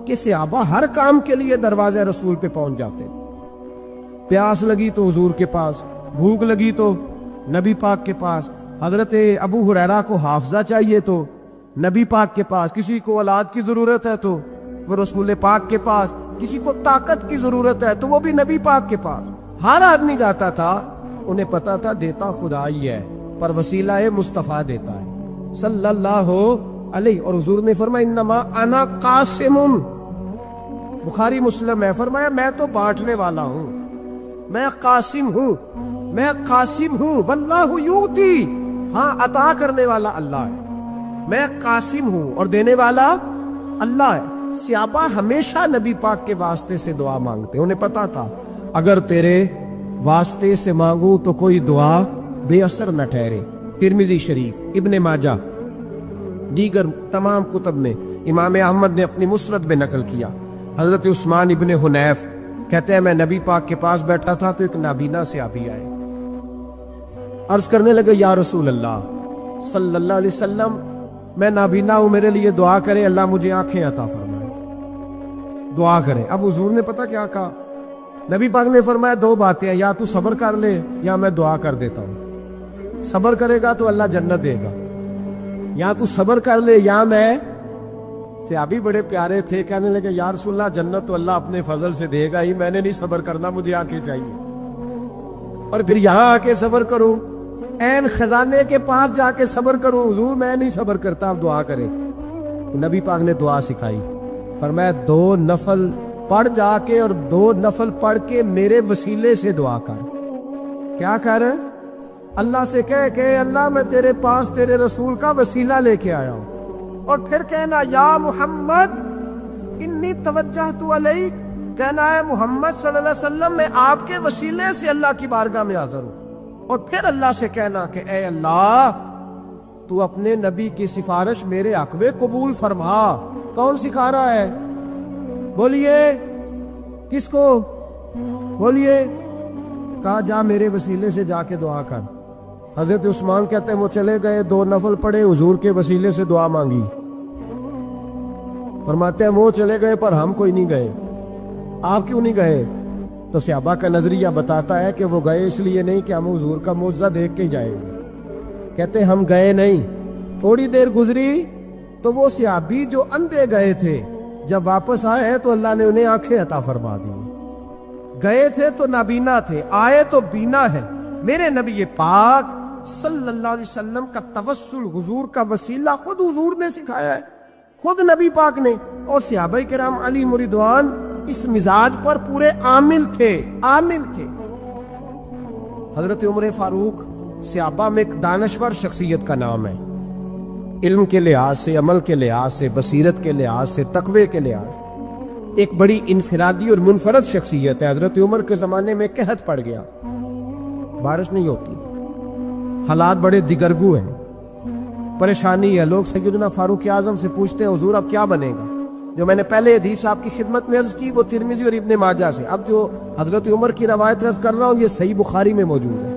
کہ صحابہ ہر کام کے لیے دروازے رسول پہ پہنچ جاتے تھے۔ پیاس لگی تو حضور کے پاس، بھوک لگی تو نبی پاک کے پاس، حضرت ابو ہریرہ کو حافظہ چاہیے تو نبی پاک کے پاس، کسی کو اولاد کی ضرورت ہے تو وہ رسول پاک کے پاس، کسی کو طاقت کی ضرورت ہے تو وہ بھی نبی پاک کے پاس۔ ہر آدمی جاتا تھا، انہیں پتا تھا دیتا خدا ہی ہے، پر وسیلہ مصطفیٰ دیتا ہے صلی اللہ علیہ۔ اور حضور نے فرمایا انما انا قاسم، بخاری مسلم ہے، فرمایا میں تو بانٹنے والا ہوں، میں قاسم ہوں، واللہ یؤتی، ہاں عطا کرنے والا اللہ ہے، میں قاسم ہوں اور دینے والا اللہ ہے۔ صحابہ ہمیشہ نبی پاک کے واسطے سے دعا مانگتے، انہیں پتا تھا اگر تیرے واسطے سے مانگوں تو کوئی دعا بے اثر نہ ٹھہرے۔ ترمذی شریف، ابن ماجہ، دیگر تمام کتب میں، امام احمد نے اپنی مسند میں نقل کیا، حضرت عثمان ابن حنیف کہتے ہیں میں نبی پاک کے پاس بیٹھا تھا تو ایک نابینا صحابی آئے، عرض کرنے لگے یا رسول اللہ صلی اللہ علیہ وسلم میں نابینا ہوں، میرے لیے دعا کریں، اللہ مجھے آنکھیں عطا فرمائے، دعا کریں۔ اب حضور نے پتہ کیا کہا؟ نبی پاک نے فرمایا دو باتیں ہیں، یا تو صبر کر لے یا میں دعا کر دیتا ہوں۔ صبر کرے گا تو اللہ جنت دے گا، یا تو صبر کر لے یا میں۔ صحابی بڑے پیارے تھے، کہنے لگے یا رسول اللہ جنت تو اللہ اپنے فضل سے دے گا ہی، میں نے نہیں صبر کرنا، مجھے آنکھیں چاہیے، اور پھر یہاں آ کے صبر کروں، عین خزانے کے پاس جا کے صبر کروں؟ حضور میں نہیں صبر کرتا، آپ دعا کریں۔ نبی پاک نے دعا سکھائی، فرمایا 2 نفل پڑھ جا کے اور 2 نفل پڑھ کے میرے وسیلے سے دعا کر۔ کیا کر؟ اللہ سے کہے کہ اللہ میں تیرے پاس تیرے رسول کا وسیلہ لے کے آیا ہوں، اور پھر کہنا یا محمد انی توجہت علیک، کہنا ہے محمد صلی اللہ علیہ وسلم میں آپ کے وسیلے سے اللہ کی بارگاہ میں حاضر ہوں، اور پھر اللہ سے کہنا کہ اے اللہ تو اپنے نبی کی سفارش میرے حق میں قبول فرما۔ کون سکھا رہا ہے؟ بولیے کس کو؟ بولیے۔ کہا جا میرے وسیلے سے جا کے دعا کر۔ حضرت عثمان کہتے ہیں وہ چلے گئے، 2 نفل پڑھے، حضور کے وسیلے سے دعا مانگی۔ فرماتے ہیں وہ چلے گئے پر ہم کوئی نہیں گئے۔ آپ کیوں نہیں گئے؟ تو صحابہ کا نظریہ بتاتا ہے کہ وہ گئے اس لیے نہیں کہ ہم حضور کا معجزہ دیکھ کے جائیں گے، کہتے ہم گئے نہیں۔ تھوڑی دیر گزری تو وہ صحابی جو اندھے گئے تھے جب واپس آئے تو اللہ نے انہیں آنکھیں عطا فرما دی۔ گئے تھے تو نابینا تھے، آئے تو بینا ہے۔ میرے نبی پاک صلی اللہ علیہ وسلم کا توسل، حضور کا وسیلہ خود حضور نے سکھایا ہے، خود نبی پاک نے، اور صحابہ کرام علی رضوان اس مزاج پر پورے عامل تھے۔ حضرت عمر فاروق صحابہ میں ایک دانشور شخصیت کا نام ہے، علم کے لحاظ سے، عمل کے لحاظ سے، بصیرت کے لحاظ سے، تقوی کے لحاظ سے ایک بڑی انفرادی اور منفرد شخصیت ہے۔ حضرت عمر کے زمانے میں قحط پڑ گیا، بارش نہیں ہوتی، حالات بڑے دگرگو ہیں، پریشانی ہے۔ لوگ سیدنا فاروق اعظم سے پوچھتے ہیں حضور اب کیا بنے گا؟ جو میں نے پہلے حدیث آپ کی خدمت میں عرض کی وہ ترمذی اور ابن ماجہ سے، اب جو حضرت عمر کی روایت عرض کر رہا ہوں یہ صحیح بخاری میں موجود ہے۔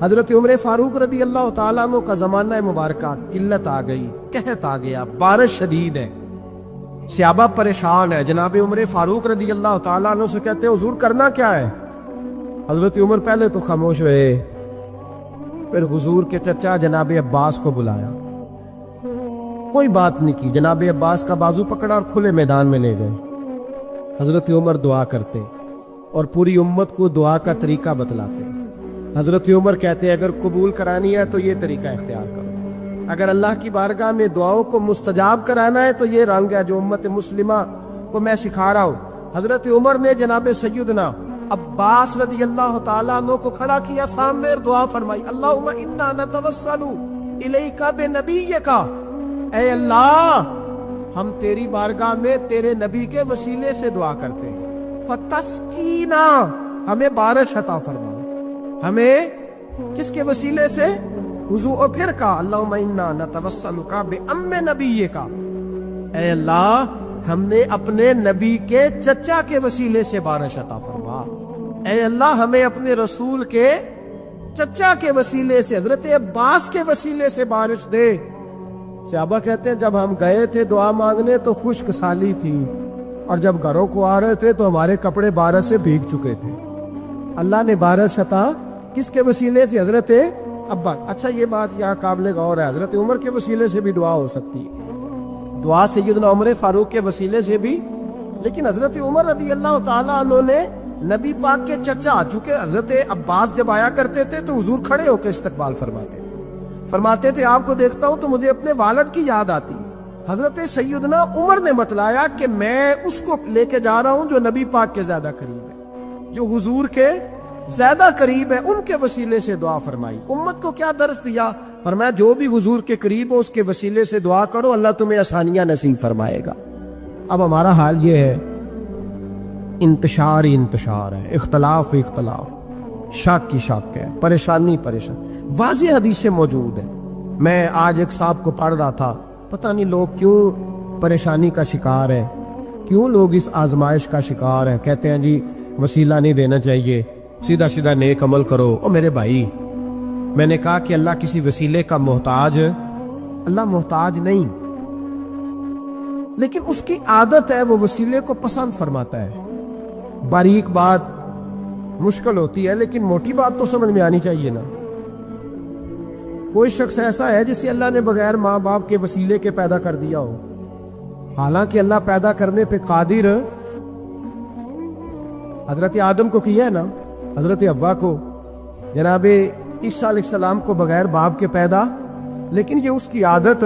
حضرت عمر فاروق رضی اللہ تعالیٰ عنہ کا زمانہ مبارکہ، قلت آ گئی، قحط آ گیا، بارش شدید ہے، صحابہ پریشان ہے۔ جناب عمر فاروق رضی اللہ تعالیٰ عنہ سے کہتے ہیں حضور کرنا کیا ہے؟ حضرت عمر پہلے تو خاموش رہے، پھر حضور کے چچا جناب عباس کو بلایا، کوئی بات نہیں کی، جناب عباس کا بازو پکڑا اور کھلے میدان میں لے گئے۔ حضرت عمر دعا کرتے اور پوری امت کو دعا کا طریقہ بتلاتے۔ حضرت عمر کہتے اگر قبول کرانی ہے تو یہ طریقہ اختیار کرو، اگر اللہ کی بارگاہ میں دعاؤں کو مستجاب کرانا ہے تو یہ رنگ ہے جو امت مسلمہ کو میں سکھا رہا ہوں۔ حضرت عمر نے جناب سیدنا عباس رضی اللہ تعالیٰ عنہ کو کھڑا کیا سامنے اور دعا فرمائی، اللہم انا نتوسل الیک بنبیک، اے اللہ ہم تیری بارگاہ میں تیرے نبی کے وسیلے سے دعا کرتے ہیں، فتسقینا، ہمیں بارش عطا فرما۔ ہمیں کس کے وسیلے سے؟ وضو پھر کہا اللہم انا نتوسلک بام نبیک، اے اللہ ہم نے اپنے نبی کے چچا کے وسیلے سے بارش عطا فرما، اے اللہ ہمیں اپنے رسول کے چچا کے وسیلے سے، حضرت عباس کے وسیلے سے بارش دے۔ صحابہ کہتے ہیں جب ہم گئے تھے دعا مانگنے تو خشک سالی تھی، اور جب گھروں کو آ رہے تھے تو ہمارے کپڑے بارش سے بھیگ چکے تھے۔ اللہ نے بارش عطا کس کے وسیلے سے؟ حضرت عباس۔ اچھا یہ بات یہاں قابل غور ہے، حضرت عمر کے وسیلے سے بھی دعا ہو سکتی ہے، دعا سیدنا عمر فاروق کے وسیلے سے بھی، لیکن حضرت عمر رضی اللہ تعالیٰ عنہ نے نبی پاک کے چچا، چونکہ حضرت عباس جب آیا کرتے تھے تو حضور کھڑے ہو کے استقبال فرماتے تھے آپ کو دیکھتا ہوں تو مجھے اپنے والد کی یاد آتی۔ حضرت سیدنا عمر نے بتلایا کہ میں اس کو لے کے جا رہا ہوں جو نبی پاک کے زیادہ قریب ہے، جو حضور کے زیادہ قریب ہے، ان کے وسیلے سے دعا فرمائی۔ امت کو کیا درس دیا؟ فرمایا جو بھی حضور کے قریب ہو اس کے وسیلے سے دعا کرو، اللہ تمہیں آسانیاں نصیب فرمائے گا۔ اب ہمارا حال یہ ہے، انتشار ہی انتشار ہے، اختلاف ہی اختلاف، شک کی شک ہے، پریشانی پریشان، واضح حدیثیں موجود ہیں۔ میں آج ایک صاحب کو پڑھ رہا تھا، پتہ نہیں لوگ کیوں پریشانی کا شکار ہیں، کیوں لوگ اس آزمائش کا شکار ہیں، کہتے ہیں جی وسیلہ نہیں دینا چاہیے، سیدھا سیدھا نیک عمل کرو۔ او میرے بھائی، میں نے کہا کہ اللہ کسی وسیلے کا محتاج، اللہ محتاج نہیں، لیکن اس کی عادت ہے وہ وسیلے کو پسند فرماتا ہے۔ باریک بات مشکل ہوتی ہے لیکن موٹی بات تو سمجھ میں آنی چاہیے نا۔ کوئی شخص ایسا ہے جسے اللہ نے بغیر ماں باپ کے وسیلے کے پیدا کر دیا ہو، حالانکہ اللہ پیدا کرنے پہ قادر، حضرت آدم کو کیا ہے نا، حضرت حوا کو، جناب عیسیٰ علیہ السلام کو بغیر باپ کے پیدا، لیکن یہ اس کی عادت،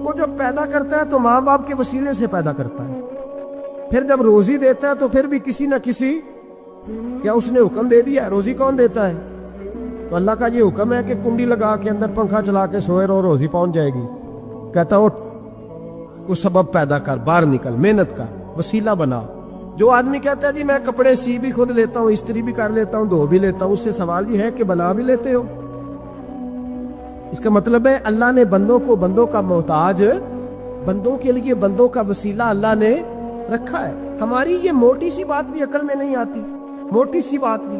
وہ جب پیدا کرتا ہے تو ماں باپ کے وسیلے سے پیدا کرتا ہے، پھر جب روزی دیتا ہے تو پھر بھی کسی نہ کسی، کیا اس نے حکم دے دیا؟ روزی کون دیتا ہے؟ تو اللہ کا یہ حکم ہے کہ کنڈی لگا کے اندر پنکھا چلا کے سوئے رہو، روزی پہنچ جائے گی؟ کہتا اٹھ، کچھ سبب پیدا کر، باہر نکل، محنت کر، وسیلہ بنا۔ جو آدمی کہتا ہے جی میں کپڑے سی بھی خود لیتا ہوں، استری بھی کر لیتا ہوں، دھو بھی لیتا ہوں، اس سے سوال یہ ہے کہ بنا بھی لیتے ہو؟ اس کا مطلب ہے اللہ نے بندوں کو بندوں کا محتاج، بندوں کے لیے بندوں کا وسیلہ اللہ نے رکھا ہے۔ ہماری یہ موٹی سی بات بھی عقل میں نہیں آتی، موٹی سی بات بھی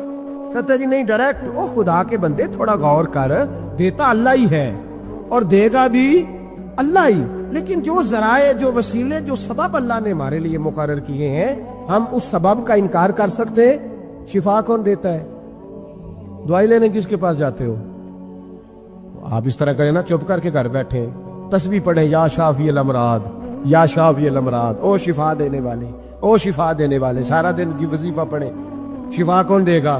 کہتا جی نہیں ڈائریکٹ، او خدا کے بندے تھوڑا غور کر، دیتا اللہ ہی ہے اور دے گا بھی اللہ ہی، لیکن جو ذرائع، جو وسیلے، جو سبب اللہ نے ہمارے لیے مقرر کیے ہیں، ہم اس سبب کا انکار کر سکتے ہیں؟ شفا کون دیتا ہے؟ دوائی لینے کس کے پاس جاتے ہو؟ آپ اس طرح کریں نا، چپ کر کے گھر بیٹھیں، تسبیح پڑھیں، یا شافی الامراض، یا شافی الامراض، او شفا دینے والے، او شفا دینے والے، سارا دن جی وظیفہ پڑھیں، شفا کون دے گا؟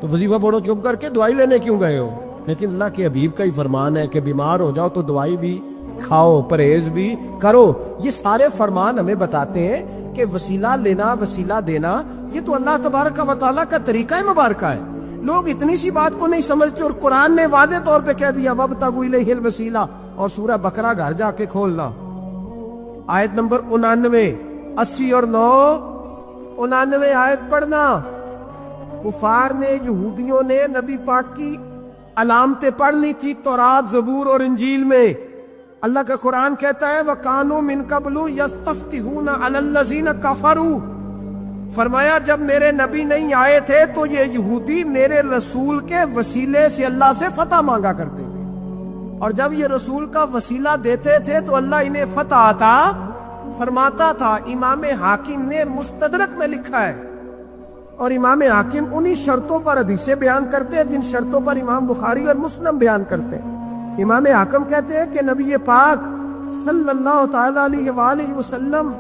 تو وظیفہ پڑھو چپ کر کے، دوائی لینے کیوں گئے ہو؟ لیکن اللہ کے حبیب کا ہی فرمان ہے کہ بیمار ہو جاؤ تو دوائی بھی کھاؤ، پرہیز بھی کرو۔ یہ سارے فرمان ہمیں بتاتے ہیں کہ وسیلہ لینا، وسیلہ دینا، یہ تو اللہ تبارک و تعالیٰ کا طریقہ مبارکہ ہے۔ لوگ اتنی سی بات کو نہیں سمجھتے، اور قرآن نے واضح طور پہ کہہ دیا وَابْتَغُوا إِلَيْهِ الْوَسِيلَةَ، اور سورہ بقرہ گھر جا کے کھولنا، آیت نمبر 99، 80 اور 99 آیت پڑھنا۔ کفار نے، یہودیوں نے نبی پاک کی علامتیں پڑھ لی تھی تورات، زبور اور انجیل میں۔ اللہ کا قرآن کہتا ہے وَكَانُوا مِن قَبْلُ يَسْتَفْتِحُونَ عَلَى الَّذِينَ كَفَرُوا، فرمایا جب میرے نبی نہیں آئے تھے تو یہ یہودی میرے رسول کے وسیلے سے اللہ سے فتح مانگا کرتے تھے، اور جب یہ رسول کا وسیلہ دیتے تھے تو اللہ انہیں فتح عطا فرماتا تھا۔ امام حاکم نے مستدرک میں لکھا ہے، اور امام حاکم انہی شرطوں پر حدیثیں بیان کرتے ہیں جن شرطوں پر امام بخاری اور مسلم بیان کرتے ہیں۔ امام حاکم کہتے ہیں کہ نبی پاک صلی اللہ تعالی علیہ وآلہ وسلم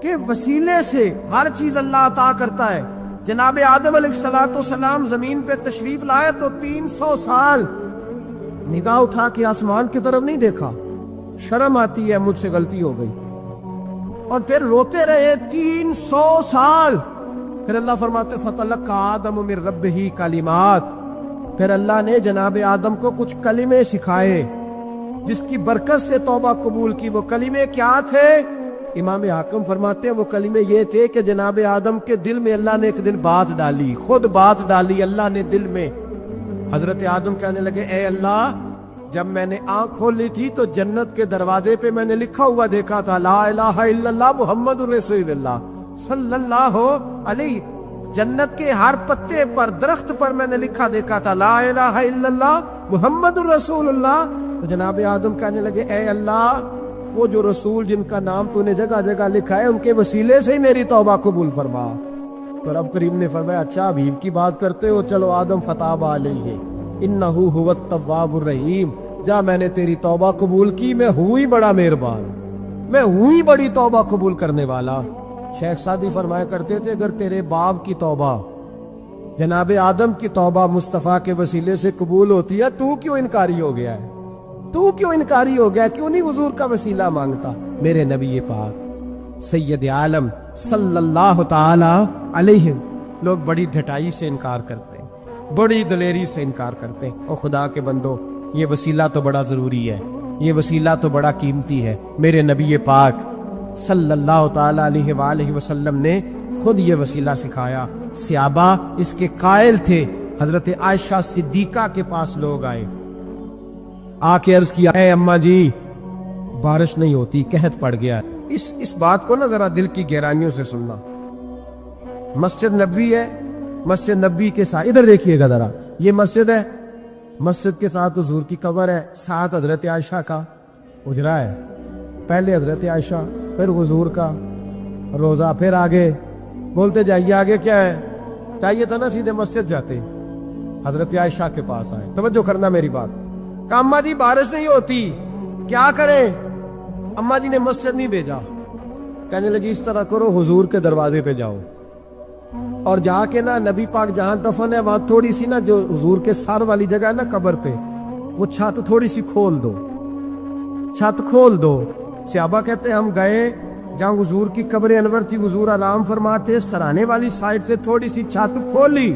کے وسیلے سے ہر چیز اللہ عطا کرتا ہے. جناب آدم علیہ السلام زمین پہ تشریف لائے تو 300 سال نگاہ اٹھا کے آسمان کی طرف نہیں دیکھا. شرم آتی ہے مجھ سے غلطی ہو گئی. اور پھر روتے رہے 300 سال. پھر اللہ فرماتے فَتَلَقَّى آدَمُ مِن رَبِّهِ کلمات. پھر اللہ نے جناب آدم کو کچھ کلمے سکھائے جس کی برکت سے توبہ قبول کی. وہ کلمے کیا تھے؟ امام حاکم فرماتے ہیں وہ کلمے یہ تھے کہ جناب آدم کے دل میں اللہ نے ایک دن بات ڈالی، خود بات ڈالی اللہ نے دل میں. حضرت آدم کہنے لگے اے اللہ، جب میں نے آنکھ کھول لی تھی تو جنت کے دروازے پہ میں نے لکھا ہوا دیکھا تھا لا الہ الا اللہ محمد رسول اللہ صلی اللہ علیہ. جنت کے ہر پتے پر، درخت پر میں نے لکھا دیکھا تھا لا الہ الا اللہ محمد رسول اللہ. تو جناب آدم کہنے لگے اے اللہ، وہ جو رسول جن کا نام تو نے جگہ جگہ لکھا ہے ان کے وسیلے سے ہی میری توبہ قبول فرما. تو رب کریم نے فرمایا اچھا حبیب کی بات کرتے ہو، چلو آدم فتاب علیہ انہ هو التواب الرحیم. جا میں نے تیری توبہ قبول کی، میں ہوں ہی بڑا مہربان، میں ہوں ہی بڑی توبہ قبول کرنے والا. شیخ سعدی فرمایا کرتے تھے اگر تیرے باپ کی توبہ، جناب آدم کی توبہ مصطفیٰ کے وسیلے سے قبول ہوتی ہے، تو کیوں انکاری ہو گیا ہے؟ تو کیوں انکاری ہو گیا؟ کیوں نہیں حضور کا وسیلہ مانگتا؟ میرے نبی پاک سید عالم صلی اللہ تعالی علیہ. لوگ بڑی ڈھٹائی سے انکار کرتے ہیں، بڑی دلیری سے انکار کرتے ہیں. اور خدا کے بندو، یہ وسیلہ تو بڑا ضروری ہے، یہ وسیلہ تو بڑا قیمتی ہے. میرے نبی پاک صلی اللہ تعالی علیہ وآلہ وسلم نے خود یہ وسیلہ سکھایا. صحابہ اس کے قائل تھے. حضرت عائشہ صدیقہ کے پاس لوگ آئے، آ کے عرض کیا اے اماں جی بارش نہیں ہوتی، قحط پڑ گیا. اس بات کو نا ذرا دل کی گہرائیوں سے سننا. مسجد نبوی ہے، مسجد نبوی کے ساتھ ادھر دیکھیے گا ذرا، یہ مسجد ہے، مسجد کے ساتھ حضور کی قبر ہے، ساتھ حضرت عائشہ کا حجرہ ہے. پہلے حضرت عائشہ، پھر حضور کا روزہ، پھر آگے بولتے جائیے آگے کیا ہے. چاہیے تھا نا سیدھے مسجد جاتے. حضرت عائشہ کے پاس آئے، توجہ کرنا میری بات. کہ اماں جی بارش نہیں ہوتی، کیا کریں؟ اماں جی نے مسجد نہیں بھیجا، کہنے لگی اس طرح کرو حضور کے دروازے پہ جاؤ اور جا کے نا نبی پاک جہاں دفن ہے وہاں تھوڑی سی نا جو حضور کے سر والی جگہ ہے نا قبر پہ، وہ چھت تھوڑی سی کھول دو، چھت کھول دو. صحابہ کہتے ہیں ہم گئے جہاں حضور کی قبر انور تھی، حضور آرام فرماتے، سرانے والی سائڈ سے تھوڑی سی چھت کھولی